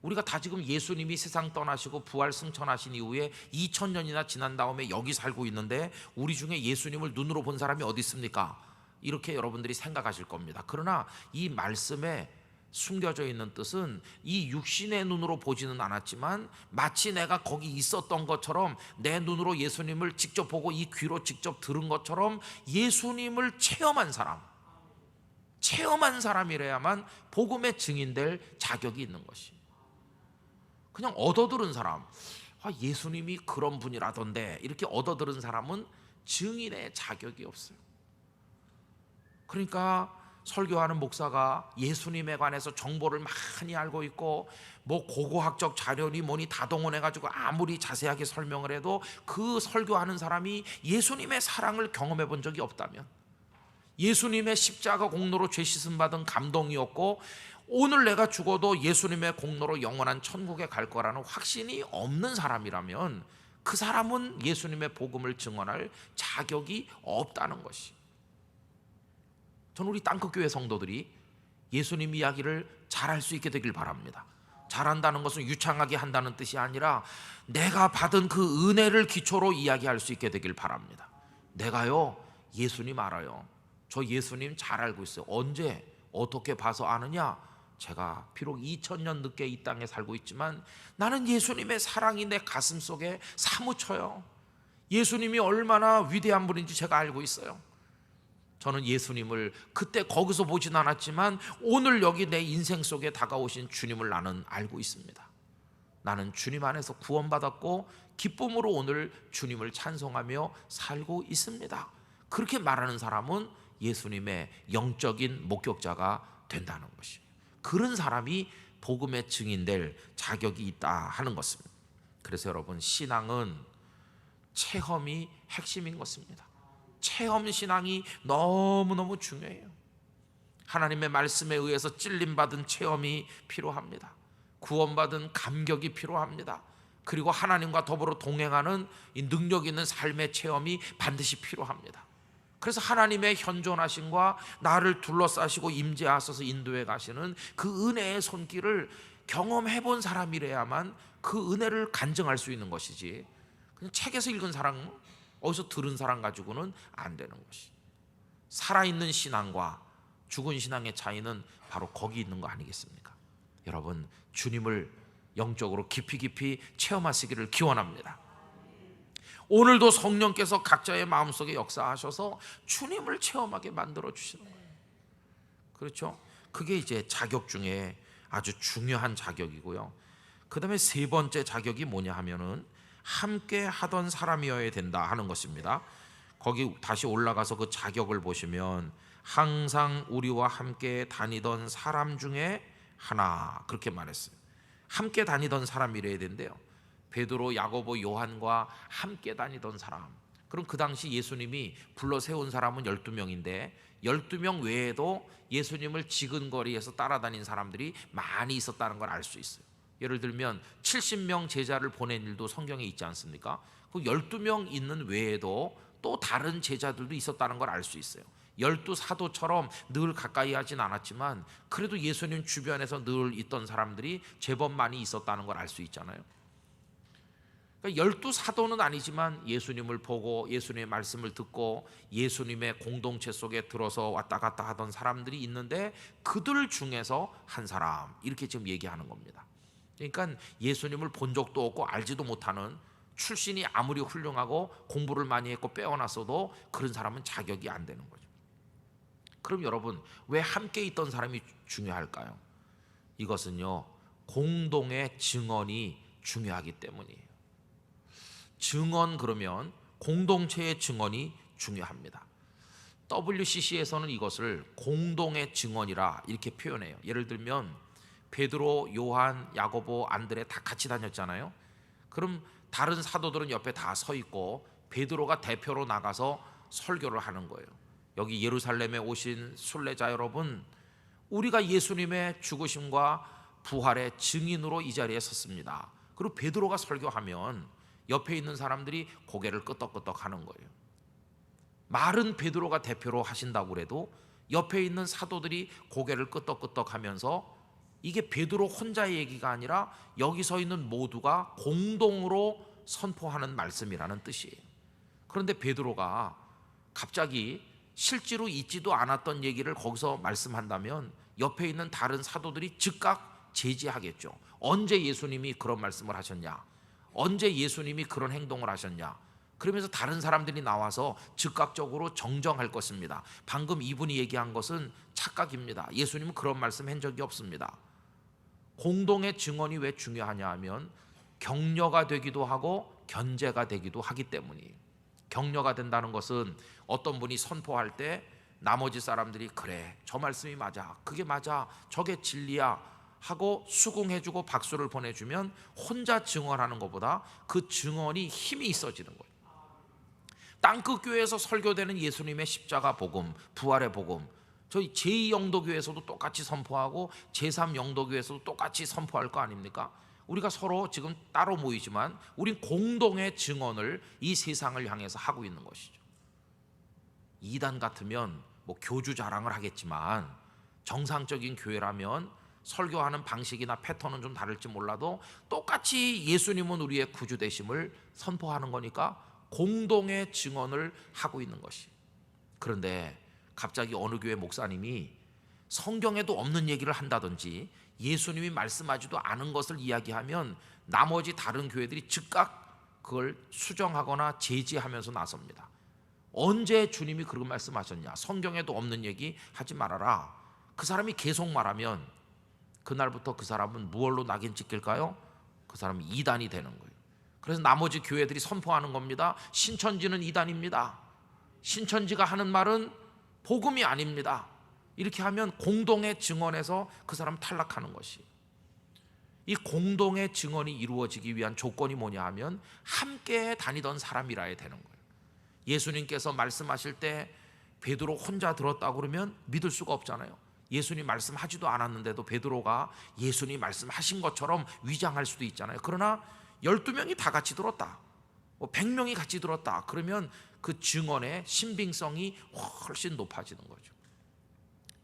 우리가 다 지금 예수님이 세상 떠나시고 부활 승천하신 이후에 2000년이나 지난 다음에 여기 살고 있는데 우리 중에 예수님을 눈으로 본 사람이 어디 있습니까? 이렇게 여러분들이 생각하실 겁니다. 그러나 이 말씀에 숨겨져 있는 뜻은 이 육신의 눈으로 보지는 않았지만 마치 내가 거기 있었던 것처럼 내 눈으로 예수님을 직접 보고 이 귀로 직접 들은 것처럼 예수님을 체험한 사람이래야만 복음의 증인될 자격이 있는 것이. 그냥 얻어들은 사람, 예수님이 그런 분이라던데 이렇게 얻어들은 사람은 증인의 자격이 없어요. 그러니까 설교하는 목사가 예수님에 관해서 정보를 많이 알고 있고 뭐 고고학적 자료니 뭐니 다 동원해가지고 아무리 자세하게 설명을 해도 그 설교하는 사람이 예수님의 사랑을 경험해 본 적이 없다면, 예수님의 십자가 공로로 죄 씻음 받은 감동이 없고 오늘 내가 죽어도 예수님의 공로로 영원한 천국에 갈 거라는 확신이 없는 사람이라면 그 사람은 예수님의 복음을 증언할 자격이 없다는 것이. 저는 우리 땅끝교회 성도들이 예수님 이야기를 잘할 수 있게 되길 바랍니다. 잘한다는 것은 유창하게 한다는 뜻이 아니라 내가 받은 그 은혜를 기초로 이야기할 수 있게 되길 바랍니다. 내가요, 예수님 알아요. 저 예수님 잘 알고 있어요. 언제 어떻게 봐서 아느냐? 제가 비록 2000년 늦게 이 땅에 살고 있지만 나는 예수님의 사랑이 내 가슴 속에 사무쳐요. 예수님이 얼마나 위대한 분인지 제가 알고 있어요. 저는 예수님을 그때 거기서 보진 않았지만 오늘 여기 내 인생 속에 다가오신 주님을 나는 알고 있습니다. 나는 주님 안에서 구원받았고 기쁨으로 오늘 주님을 찬송하며 살고 있습니다. 그렇게 말하는 사람은 예수님의 영적인 목격자가 된다는 것입니다. 그런 사람이 복음의 증인될 자격이 있다 하는 것입니다. 그래서 여러분, 신앙은 체험이 핵심인 것입니다. 체험 신앙이 너무너무 중요해요. 하나님의 말씀에 의해서 찔림받은 체험이 필요합니다. 구원받은 감격이 필요합니다. 그리고 하나님과 더불어 동행하는 이 능력 있는 삶의 체험이 반드시 필요합니다. 그래서 하나님의 현존하심과 나를 둘러싸시고 임재하셔서 인도해 가시는 그 은혜의 손길을 경험해 본 사람이래야만 그 은혜를 간증할 수 있는 것이지, 그냥 책에서 읽은 사람, 어디서 들은 사람 가지고는 안 되는 것이. 살아있는 신앙과 죽은 신앙의 차이는 바로 거기 있는 거 아니겠습니까? 여러분, 주님을 영적으로 깊이 체험하시기를 기원합니다. 오늘도 성령께서 각자의 마음속에 역사하셔서 주님을 체험하게 만들어 주시는 거예요. 그렇죠? 그게 이제 자격 중에 아주 중요한 자격이고요. 그 다음에 세 번째 자격이 뭐냐 하면은 함께 하던 사람이어야 된다 하는 것입니다. 거기 다시 올라가서 그 자격을 보시면 항상 우리와 함께 다니던 사람 중에 하나, 그렇게 말했어요. 함께 다니던 사람이래야 된대요. 베드로, 야고보, 요한과 함께 다니던 사람. 그럼 그 당시 예수님이 불러 세운 사람은 12명인데 12명 외에도 예수님을 지근거리에서 따라다닌 사람들이 많이 있었다는 걸 알 수 있어요. 예를 들면 70명 제자를 보낸 일도 성경에 있지 않습니까? 그 12명 있는 외에도 또 다른 제자들도 있었다는 걸 알 수 있어요. 12사도처럼 늘 가까이 하진 않았지만 그래도 예수님 주변에서 늘 있던 사람들이 제법 많이 있었다는 걸 알 수 있잖아요. 그러니까 12사도는 아니지만 예수님을 보고 예수님의 말씀을 듣고 예수님의 공동체 속에 들어서 왔다 갔다 하던 사람들이 있는데 그들 중에서 한 사람, 이렇게 지금 얘기하는 겁니다. 그러니까 예수님을 본 적도 없고 알지도 못하는, 출신이 아무리 훌륭하고 공부를 많이 했고 빼어났어도 그런 사람은 자격이 안 되는 거죠. 그럼 여러분, 왜 함께 있던 사람이 중요할까요? 이것은요, 공동의 증언이 중요하기 때문이에요. 증언, 그러면 공동체의 증언이 중요합니다. WCC에서는 이것을 공동의 증언이라 이렇게 표현해요. 예를 들면 베드로, 요한, 야고보, 안드레 다 같이 다녔잖아요. 그럼 다른 사도들은 옆에 다 서 있고 베드로가 대표로 나가서 설교를 하는 거예요. 여기 예루살렘에 오신 순례자 여러분, 우리가 예수님의 죽으심과 부활의 증인으로 이 자리에 섰습니다. 그리고 베드로가 설교하면 옆에 있는 사람들이 고개를 끄덕끄덕 하는 거예요. 말은 베드로가 대표로 하신다고 해도 옆에 있는 사도들이 고개를 끄덕끄덕 하면서 이게 베드로 혼자의 얘기가 아니라 여기 서 있는 모두가 공동으로 선포하는 말씀이라는 뜻이에요. 그런데 베드로가 갑자기 실제로 있지도 않았던 얘기를 거기서 말씀한다면 옆에 있는 다른 사도들이 즉각 제지하겠죠. 언제 예수님이 그런 말씀을 하셨냐? 언제 예수님이 그런 행동을 하셨냐? 그러면서 다른 사람들이 나와서 즉각적으로 정정할 것입니다. 방금 이분이 얘기한 것은 착각입니다. 예수님은 그런 말씀 한 적이 없습니다. 공동의 증언이 왜 중요하냐 하면 격려가 되기도 하고 견제가 되기도 하기 때문이에요. 격려가 된다는 것은 어떤 분이 선포할 때 나머지 사람들이 그래, 저 말씀이 맞아, 그게 맞아, 저게 진리야 하고 수긍해주고 박수를 보내주면 혼자 증언하는 것보다 그 증언이 힘이 있어지는 거예요. 땅끝 교회에서 설교되는 예수님의 십자가 복음, 부활의 복음, 저희 제2영도교회에서도 똑같이 선포하고 제3영도교회에서도 똑같이 선포할 거 아닙니까? 우리가 서로 지금 따로 모이지만 우린 공동의 증언을 이 세상을 향해서 하고 있는 것이죠. 이단 같으면 뭐 교주 자랑을 하겠지만 정상적인 교회라면 설교하는 방식이나 패턴은 좀 다를지 몰라도 똑같이 예수님은 우리의 구주 되심을 선포하는 거니까 공동의 증언을 하고 있는 것이. 그런데 갑자기 어느 교회 목사님이 성경에도 없는 얘기를 한다든지 예수님이 말씀하지도 않은 것을 이야기하면 나머지 다른 교회들이 즉각 그걸 수정하거나 제지하면서 나섭니다. 언제 주님이 그런 말씀하셨냐? 성경에도 없는 얘기 하지 말아라. 그 사람이 계속 말하면 그날부터 그 사람은 무엇로 낙인 찍힐까요? 그 사람은 이단이 되는 거예요. 그래서 나머지 교회들이 선포하는 겁니다. 신천지는 이단입니다. 신천지가 하는 말은 복음이 아닙니다. 이렇게 하면 공동의 증언에서 그 사람 탈락하는 것이. 이 공동의 증언이 이루어지기 위한 조건이 뭐냐 하면 함께 다니던 사람이라야 되는 거예요. 예수님께서 말씀하실 때 베드로 혼자 들었다고 그러면 믿을 수가 없잖아요. 예수님 말씀하지도 않았는데도 베드로가 예수님 말씀하신 것처럼 위장할 수도 있잖아요. 그러나 12명이 다 같이 들었다, 100명이 같이 들었다 그러면 그 증언의 신빙성이 훨씬 높아지는 거죠.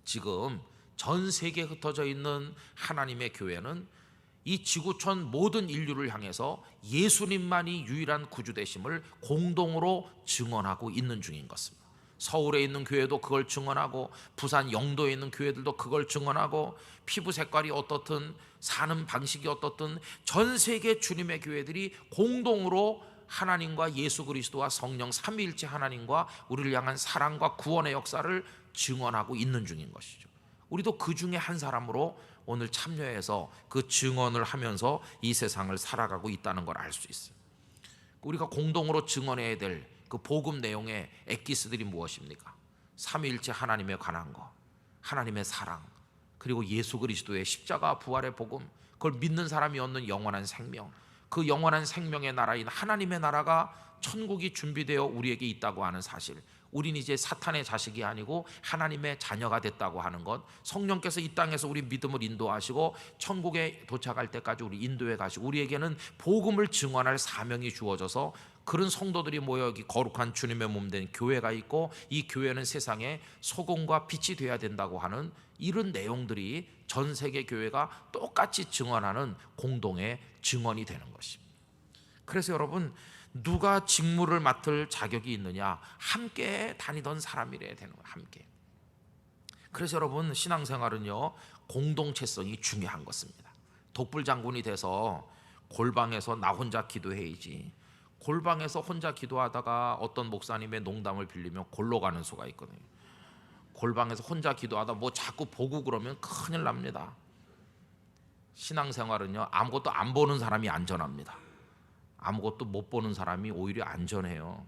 지금 전 세계에 흩어져 있는 하나님의 교회는 이 지구촌 모든 인류를 향해서 예수님만이 유일한 구주 되심을 공동으로 증언하고 있는 중인 것입니다. 서울에 있는 교회도 그걸 증언하고 부산 영도에 있는 교회들도 그걸 증언하고 피부 색깔이 어떻든 사는 방식이 어떻든 전 세계 주님의 교회들이 공동으로 하나님과 예수 그리스도와 성령 삼위일체 하나님과 우리를 향한 사랑과 구원의 역사를 증언하고 있는 중인 것이죠. 우리도 그 중에 한 사람으로 오늘 참여해서 그 증언을 하면서 이 세상을 살아가고 있다는 걸 알 수 있어요. 우리가 공동으로 증언해야 될 그 복음 내용의 엑기스들이 무엇입니까? 삼위일체 하나님에 관한 거, 하나님의 사랑, 그리고 예수 그리스도의 십자가 부활의 복음, 그걸 믿는 사람이 얻는 영원한 생명, 그 영원한 생명의 나라인 하나님의 나라가 천국이 준비되어 우리에게 있다고 하는 사실, 우린 이제 사탄의 자식이 아니고 하나님의 자녀가 됐다고 하는 것, 성령께서 이 땅에서 우리 믿음을 인도하시고 천국에 도착할 때까지 우리 인도해 가시고 우리에게는 복음을 증언할 사명이 주어져서 그런 성도들이 모여 여기 거룩한 주님의 몸 된 교회가 있고 이 교회는 세상에 소금과 빛이 되어야 된다고 하는 이런 내용들이 전 세계 교회가 똑같이 증언하는 공동의 증언이 되는 것입니다. 그래서 여러분, 누가 직무를 맡을 자격이 있느냐? 함께 다니던 사람이래야 되는 거예요. 함께. 그래서 여러분, 신앙생활은요 공동체성이 중요한 것입니다. 독불장군이 돼서 골방에서 나 혼자 기도해야지, 골방에서 혼자 기도하다가 어떤 목사님의 농담을 빌리면 골로 가는 수가 있거든요. 골방에서 혼자 기도하다 뭐 자꾸 보고 그러면 큰일 납니다. 신앙생활은요 아무것도 안 보는 사람이 안전합니다. 아무것도 못 보는 사람이 오히려 안전해요.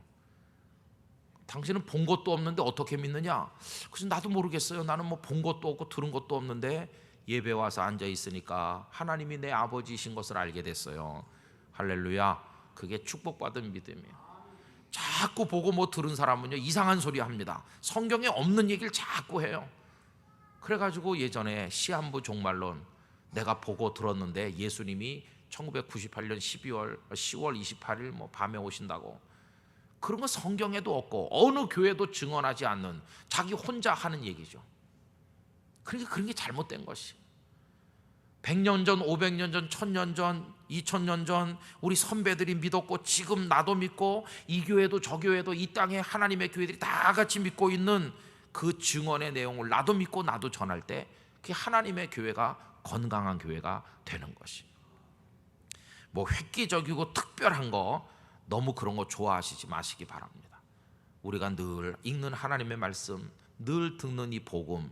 당신은 본 것도 없는데 어떻게 믿느냐? 그래서 나도 모르겠어요. 나는 뭐 본 것도 없고 들은 것도 없는데 예배 와서 앉아 있으니까 하나님이 내 아버지이신 것을 알게 됐어요. 할렐루야. 그게 축복받은 믿음이에요. 자꾸 보고 뭐 들은 사람은요 이상한 소리 합니다. 성경에 없는 얘기를 자꾸 해요. 그래가지고 예전에 시한부 종말론 내가 보고 들었는데 예수님이 1998년 10월 28일 뭐 밤에 오신다고, 그런 거 성경에도 없고 어느 교회도 증언하지 않는 자기 혼자 하는 얘기죠. 그러니까 그런 게 잘못된 것이. 100년 전, 500년 전, 1000년 전, 2000년 전 우리 선배들이 믿었고 지금 나도 믿고 이 교회도 저 교회도 이 땅에 하나님의 교회들이 다 같이 믿고 있는 그 증언의 내용을 나도 믿고 나도 전할 때 그게 하나님의 교회가 건강한 교회가 되는 것이. 뭐 획기적이고 특별한 거 너무 그런 거 좋아하시지 마시기 바랍니다. 우리가 늘 읽는 하나님의 말씀, 늘 듣는 이 복음,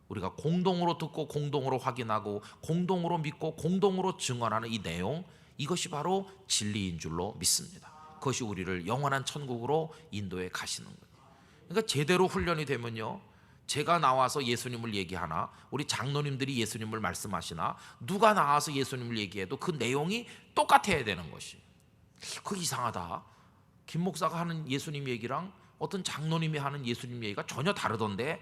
우리가 공동으로 듣고 공동으로 확인하고 공동으로 믿고 공동으로 증언하는 이 내용, 이것이 바로 진리인 줄로 믿습니다. 그것이 우리를 영원한 천국으로 인도해 가시는 거예요. 그러니까 제대로 훈련이 되면요, 제가 나와서 예수님을 얘기하나, 우리 장로님들이 예수님을 말씀하시나, 누가 나와서 예수님을 얘기해도 그 내용이 똑같아야 되는 것이. 그 이상하다, 김 목사가 하는 예수님 얘기랑 어떤 장로님이 하는 예수님 얘기가 전혀 다르던데,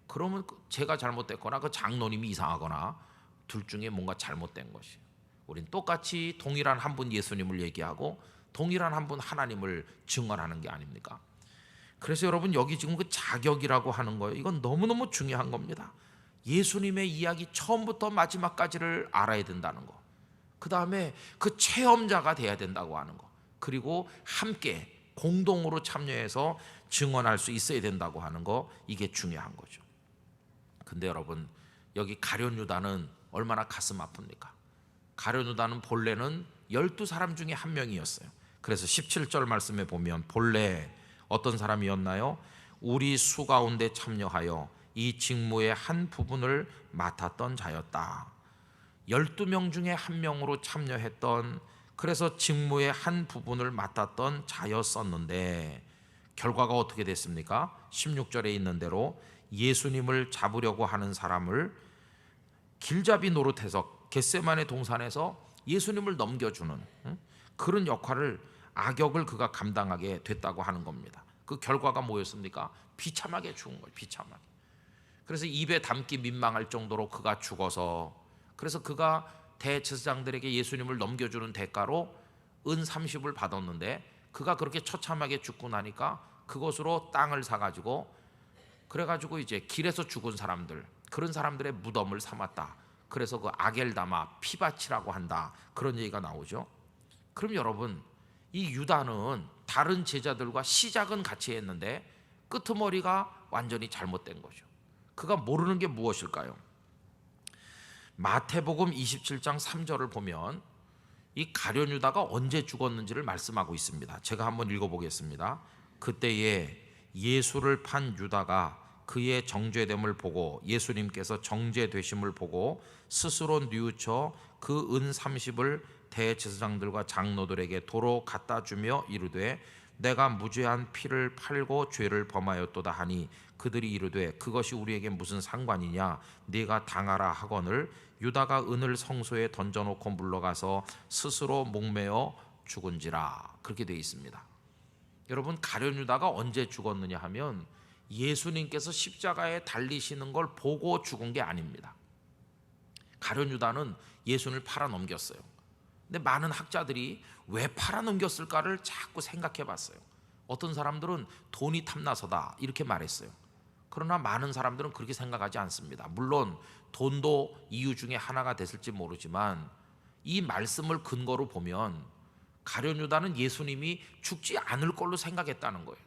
그러면 제가 잘못됐거나 그 장로님이 이상하거나 둘 중에 뭔가 잘못된 것이. 우린 똑같이 동일한 한 분 예수님을 얘기하고 동일한 한 분 하나님을 증언하는 게 아닙니까? 그래서 여러분, 여기 지금 그 자격이라고 하는 거예요. 이건 너무너무 중요한 겁니다. 예수님의 이야기 처음부터 마지막까지를 알아야 된다는 거, 그 다음에 그 체험자가 돼야 된다고 하는 거, 그리고 함께 공동으로 참여해서 증언할 수 있어야 된다고 하는 거, 이게 중요한 거죠. 근데 여러분, 여기 가룟 유다는 얼마나 가슴 아픕니까? 가룟 유다는 본래는 12사람 중에 한 명이었어요. 그래서 17절 말씀에 보면 본래 어떤 사람이었나요? 우리 수 가운데 참여하여 이 직무의 한 부분을 맡았던 자였다. 12명 중에 한 명으로 참여했던, 그래서 직무의 한 부분을 맡았던 자였었는데, 결과가 어떻게 됐습니까? 16절에 있는 대로 예수님을 잡으려고 하는 사람을 길잡이 노릇해서 겟세마네 동산에서 예수님을 넘겨주는 그런 역할을, 악역을 그가 감당하게 됐다고 하는 겁니다. 그 결과가 뭐였습니까? 비참하게 죽은 거예요. 비참하게. 그래서 입에 담기 민망할 정도로 그가 죽어서, 그래서 그가 대제사장들에게 예수님을 넘겨주는 대가로 은 30을 받았는데, 그가 그렇게 처참하게 죽고 나니까 그것으로 땅을 사가지고, 그래가지고 이제 길에서 죽은 사람들, 그런 사람들의 무덤을 삼았다. 그래서 그 아겔다마, 피바치라고 한다, 그런 얘기가 나오죠. 그럼 여러분, 이 유다는 다른 제자들과 시작은 같이 했는데 끄트머리가 완전히 잘못된 거죠. 그가 모르는 게 무엇일까요? 마태복음 27장 3절을 보면 이 가룟 유다가 언제 죽었는지를 말씀하고 있습니다. 제가 한번 읽어보겠습니다. 그때에 예수를 판 유다가 그의 정죄됨을 보고, 예수님께서 정죄되심을 보고 스스로 뉘우쳐 그 은 30을 대제사장들과 장로들에게 도로 갖다 주며 이르되, 내가 무죄한 피를 팔고 죄를 범하였도다 하니, 그들이 이르되 그것이 우리에게 무슨 상관이냐, 네가 당하라 하거늘 유다가 은을 성소에 던져놓고 물러가서 스스로 목매어 죽은지라. 그렇게 되어 있습니다. 여러분, 가룟 유다가 언제 죽었느냐 하면 예수님께서 십자가에 달리시는 걸 보고 죽은 게 아닙니다. 가룟 유다는 예수님을 팔아 넘겼어요. 근데 많은 학자들이 왜 팔아 넘겼을까를 자꾸 생각해 봤어요. 어떤 사람들은 돈이 탐나서다 이렇게 말했어요. 그러나 많은 사람들은 그렇게 생각하지 않습니다. 물론 돈도 이유 중에 하나가 됐을지 모르지만, 이 말씀을 근거로 보면 가룟 유다는 예수님이 죽지 않을 걸로 생각했다는 거예요.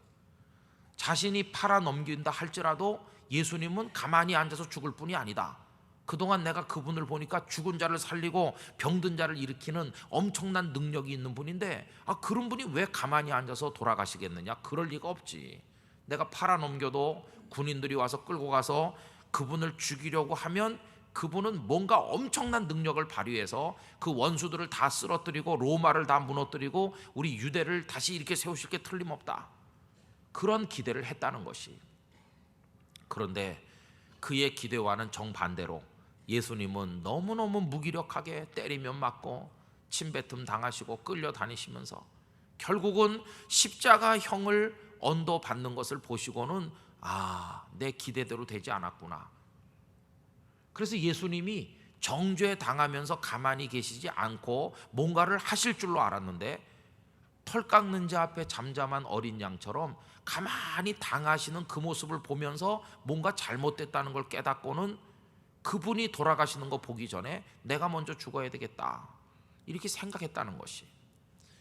자신이 팔아 넘긴다 할지라도 예수님은 가만히 앉아서 죽을 뿐이 아니다. 그동안 내가 그분을 보니까 죽은 자를 살리고 병든 자를 일으키는 엄청난 능력이 있는 분인데, 그런 분이 왜 가만히 앉아서 돌아가시겠느냐? 그럴 리가 없지. 내가 팔아 넘겨도 군인들이 와서 끌고 가서 그분을 죽이려고 하면 그분은 뭔가 엄청난 능력을 발휘해서 그 원수들을 다 쓰러뜨리고 로마를 다 무너뜨리고 우리 유대를 다시 이렇게 세우실 게 틀림없다. 그런 기대를 했다는 것이. 그런데 그의 기대와는 정반대로 예수님은 너무너무 무기력하게 때리면 맞고 침뱉음 당하시고 끌려다니시면서 결국은 십자가형을 언도받는 것을 보시고는, 내 기대대로 되지 않았구나. 그래서 예수님이 정죄 당하면서 가만히 계시지 않고 뭔가를 하실 줄로 알았는데, 털 깎는 자 앞에 잠잠한 어린 양처럼 가만히 당하시는 그 모습을 보면서 뭔가 잘못됐다는 걸 깨닫고는 그분이 돌아가시는 거 보기 전에 내가 먼저 죽어야 되겠다, 이렇게 생각했다는 것이.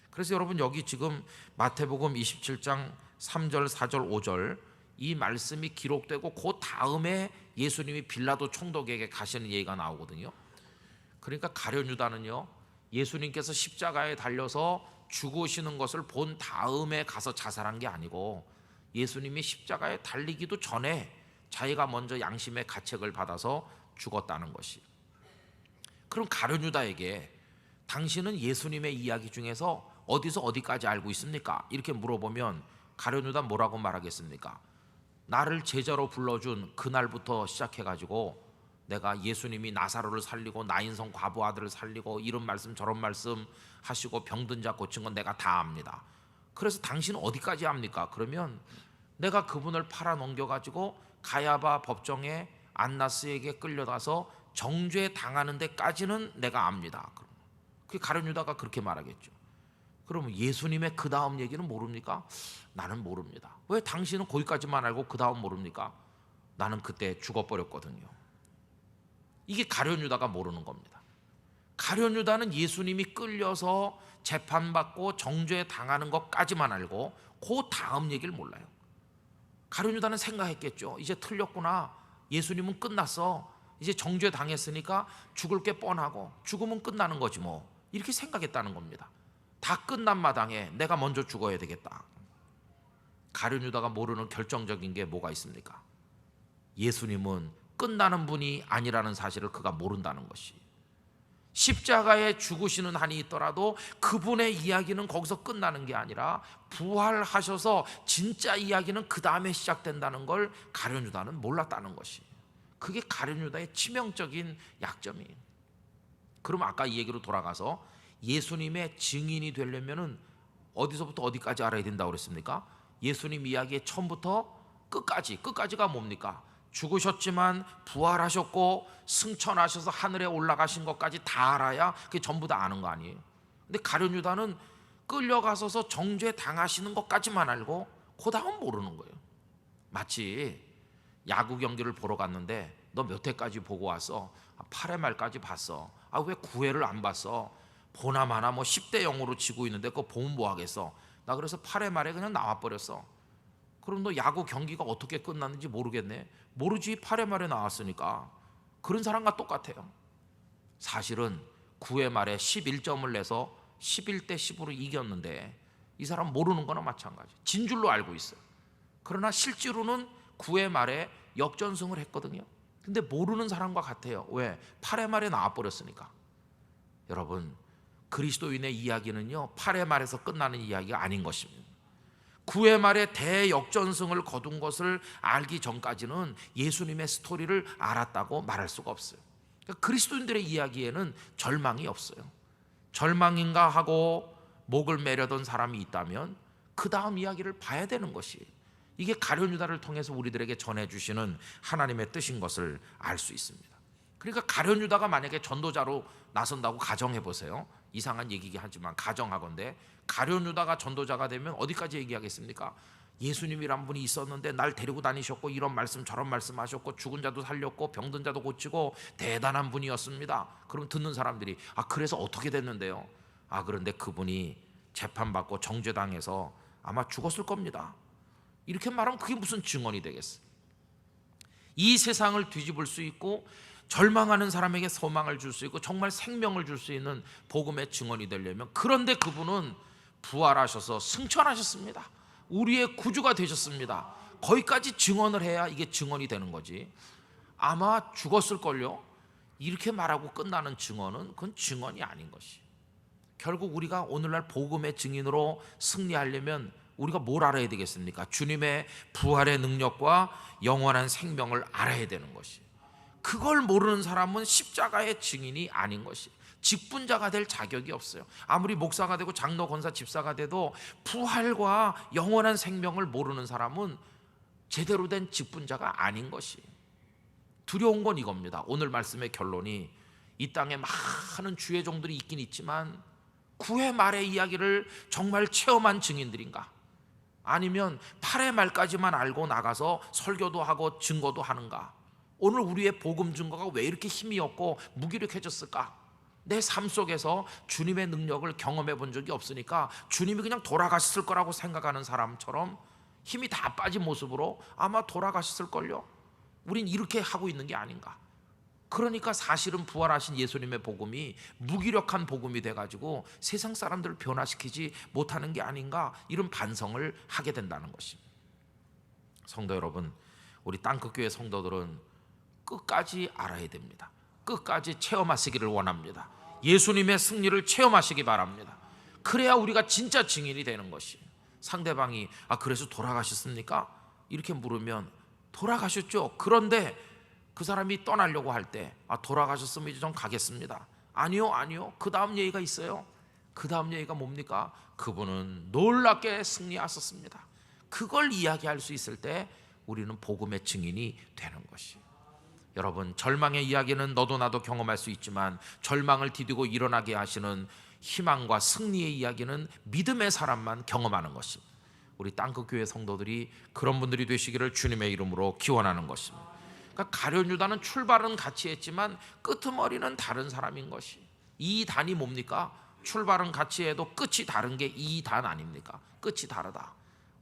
그래서 여러분, 여기 지금 마태복음 27장 3절, 4절, 5절 이 말씀이 기록되고 그 다음에 예수님이 빌라도 총독에게 가시는 얘기가 나오거든요. 그러니까 가룟 유다는요, 예수님께서 십자가에 달려서 죽으시는 것을 본 다음에 가서 자살한 게 아니고, 예수님이 십자가에 달리기도 전에 자기가 먼저 양심의 가책을 받아서 죽었다는 것이. 그럼 가룟 유다에게 당신은 예수님의 이야기 중에서 어디서 어디까지 알고 있습니까? 이렇게 물어보면 가룟 유다 뭐라고 말하겠습니까? 나를 제자로 불러준 그날부터 시작해가지고 내가 예수님이 나사로를 살리고 나인성 과부 아들을 살리고 이런 말씀 저런 말씀 하시고 병든 자 고친 건 내가 다 압니다. 그래서 당신은 어디까지 압니까? 그러면 내가 그분을 팔아 넘겨가지고 가야바 법정에 안나스에게 끌려가서 정죄 당하는 데까지는 내가 압니다. 그 가룟 유다가 그렇게 말하겠죠. 그러면 예수님의 그 다음 얘기는 모릅니까? 나는 모릅니다. 왜 당신은 거기까지만 알고 그 다음 모릅니까? 나는 그때 죽어버렸거든요. 이게 가룟 유다가 모르는 겁니다. 가룟 유다는 예수님이 끌려서 재판받고 정죄 당하는 것까지만 알고 그 다음 얘기를 몰라요. 가룟 유다는 생각했겠죠. 이제 틀렸구나. 예수님은 끝났어. 이제 정죄 당했으니까 죽을 게 뻔하고 죽으면 끝나는 거지 뭐. 이렇게 생각했다는 겁니다. 다 끝난 마당에 내가 먼저 죽어야 되겠다. 가룟 유다가 모르는 결정적인 게 뭐가 있습니까? 예수님은 끝나는 분이 아니라는 사실을 그가 모른다는 것이. 십자가에 죽으시는 한이 있더라도 그분의 이야기는 거기서 끝나는 게 아니라 부활하셔서 진짜 이야기는 그 다음에 시작된다는 걸 가룟 유다는 몰랐다는 것이. 그게 가룟 유다의 치명적인 약점이에요. 그럼 아까 이 얘기로 돌아가서 예수님의 증인이 되려면은 어디서부터 어디까지 알아야 된다고 그랬습니까? 예수님 이야기의 처음부터 끝까지가 뭡니까? 죽으셨지만 부활하셨고 승천하셔서 하늘에 올라가신 것까지 다 알아야 그게 전부 다 아는 거 아니에요? 근데 가룟 유다는 끌려가서서 정죄 당하시는 것까지만 알고 그 다음 모르는 거예요. 마치 야구 경기를 보러 갔는데 너 몇 회까지 보고 왔어? 8회 말까지 봤어. 왜 9회를 안 봤어? 보나마나 뭐 10대 0으로 지고 있는데 그거 보면 뭐 하겠어? 나 그래서 8회 말에 그냥 나와버렸어. 그럼 너 야구 경기가 어떻게 끝났는지 모르겠네. 모르지, 8회 말에 나왔으니까. 그런 사람과 똑같아요. 사실은 9회 말에 11점을 내서 11대 10으로 이겼는데 이 사람 모르는 거나 마찬가지. 진 줄로 알고 있어요. 그러나 실제로는 9회 말에 역전승을 했거든요. 근데 모르는 사람과 같아요. 왜? 8회 말에 나와버렸으니까. 여러분, 그리스도인의 이야기는요 8회 말에서 끝나는 이야기가 아닌 것입니다. 9회 말에 대역전승을 거둔 것을 알기 전까지는 예수님의 스토리를 알았다고 말할 수가 없어요. 그러니까 그리스도인들의 이야기에는 절망이 없어요. 절망인가 하고 목을 매려던 사람이 있다면 그 다음 이야기를 봐야 되는 것이, 이게 가룟 유다를 통해서 우리들에게 전해주시는 하나님의 뜻인 것을 알 수 있습니다. 그러니까 가룟 유다가 만약에 전도자로 나선다고 가정해 보세요. 이상한 얘기긴 하지만 가정하건대 가룟 유다가 전도자가 되면 어디까지 얘기하겠습니까? 예수님이란 분이 있었는데 날 데리고 다니셨고 이런 말씀 저런 말씀 하셨고 죽은 자도 살렸고 병든 자도 고치고 대단한 분이었습니다. 그럼 듣는 사람들이 그래서 어떻게 됐는데요? 그런데 그분이 재판받고 정죄당해서 아마 죽었을 겁니다. 이렇게 말하면 그게 무슨 증언이 되겠어요? 이 세상을 뒤집을 수 있고 절망하는 사람에게 소망을 줄 수 있고 정말 생명을 줄 수 있는 복음의 증언이 되려면, 그런데 그분은 부활하셔서 승천하셨습니다. 우리의 구주가 되셨습니다. 거기까지 증언을 해야 이게 증언이 되는 거지. 아마 죽었을걸요. 이렇게 말하고 끝나는 증언은 그건 증언이 아닌 것이. 결국 우리가 오늘날 복음의 증인으로 승리하려면 우리가 뭘 알아야 되겠습니까? 주님의 부활의 능력과 영원한 생명을 알아야 되는 것이. 그걸 모르는 사람은 십자가의 증인이 아닌 것이, 직분자가 될 자격이 없어요. 아무리 목사가 되고 장로, 권사, 집사가 돼도 부활과 영원한 생명을 모르는 사람은 제대로 된 직분자가 아닌 것이. 두려운 건 이겁니다. 오늘 말씀의 결론이 이 땅에 많은 주의 종들이 있긴 있지만 9회 말의 이야기를 정말 체험한 증인들인가? 아니면 8회 말까지만 알고 나가서 설교도 하고 증거도 하는가? 오늘 우리의 복음 증거가 왜 이렇게 힘이 없고 무기력해졌을까? 내 삶 속에서 주님의 능력을 경험해 본 적이 없으니까 주님이 그냥 돌아가셨을 거라고 생각하는 사람처럼 힘이 다 빠진 모습으로 아마 돌아가셨을걸요. 우린 이렇게 하고 있는 게 아닌가? 그러니까 사실은 부활하신 예수님의 복음이 무기력한 복음이 돼가지고 세상 사람들을 변화시키지 못하는 게 아닌가, 이런 반성을 하게 된다는 것입니다. 성도 여러분, 우리 땅끝교회 성도들은 끝까지 알아야 됩니다. 끝까지 체험하시기를 원합니다. 예수님의 승리를 체험하시기 바랍니다. 그래야 우리가 진짜 증인이 되는 것이. 상대방이 그래서 돌아가셨습니까? 이렇게 물으면 돌아가셨죠. 그런데 그 사람이 떠나려고 할 때 돌아가셨으면 이제 좀 가겠습니다. 아니요. 그 다음 얘기가 있어요. 그 다음 얘기가 뭡니까? 그분은 놀랍게 승리하셨습니다. 그걸 이야기할 수 있을 때 우리는 복음의 증인이 되는 것이. 여러분, 절망의 이야기는 너도 나도 경험할 수 있지만 절망을 디디고 일어나게 하시는 희망과 승리의 이야기는 믿음의 사람만 경험하는 것입니다. 우리 땅끝교회 성도들이 그런 분들이 되시기를 주님의 이름으로 기원하는 것입니다. 그러니까 가룟 유다는 출발은 같이 했지만 끄트머리는 다른 사람인 것이. 이 단이 뭡니까? 출발은 같이 해도 끝이 다른 게 이 단 아닙니까? 끝이 다르다.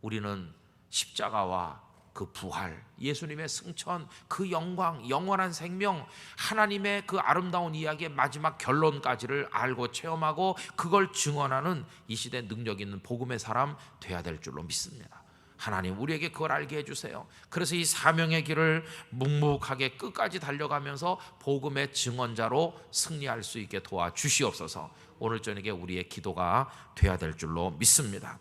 우리는 십자가와 그 부활, 예수님의 승천, 그 영광, 영원한 생명, 하나님의 그 아름다운 이야기의 마지막 결론까지를 알고 체험하고 그걸 증언하는 이 시대 능력 있는 복음의 사람 돼야 될 줄로 믿습니다. 하나님, 우리에게 그걸 알게 해주세요. 그래서 이 사명의 길을 묵묵하게 끝까지 달려가면서 복음의 증언자로 승리할 수 있게 도와주시옵소서. 오늘 저녁에 우리의 기도가 돼야 될 줄로 믿습니다.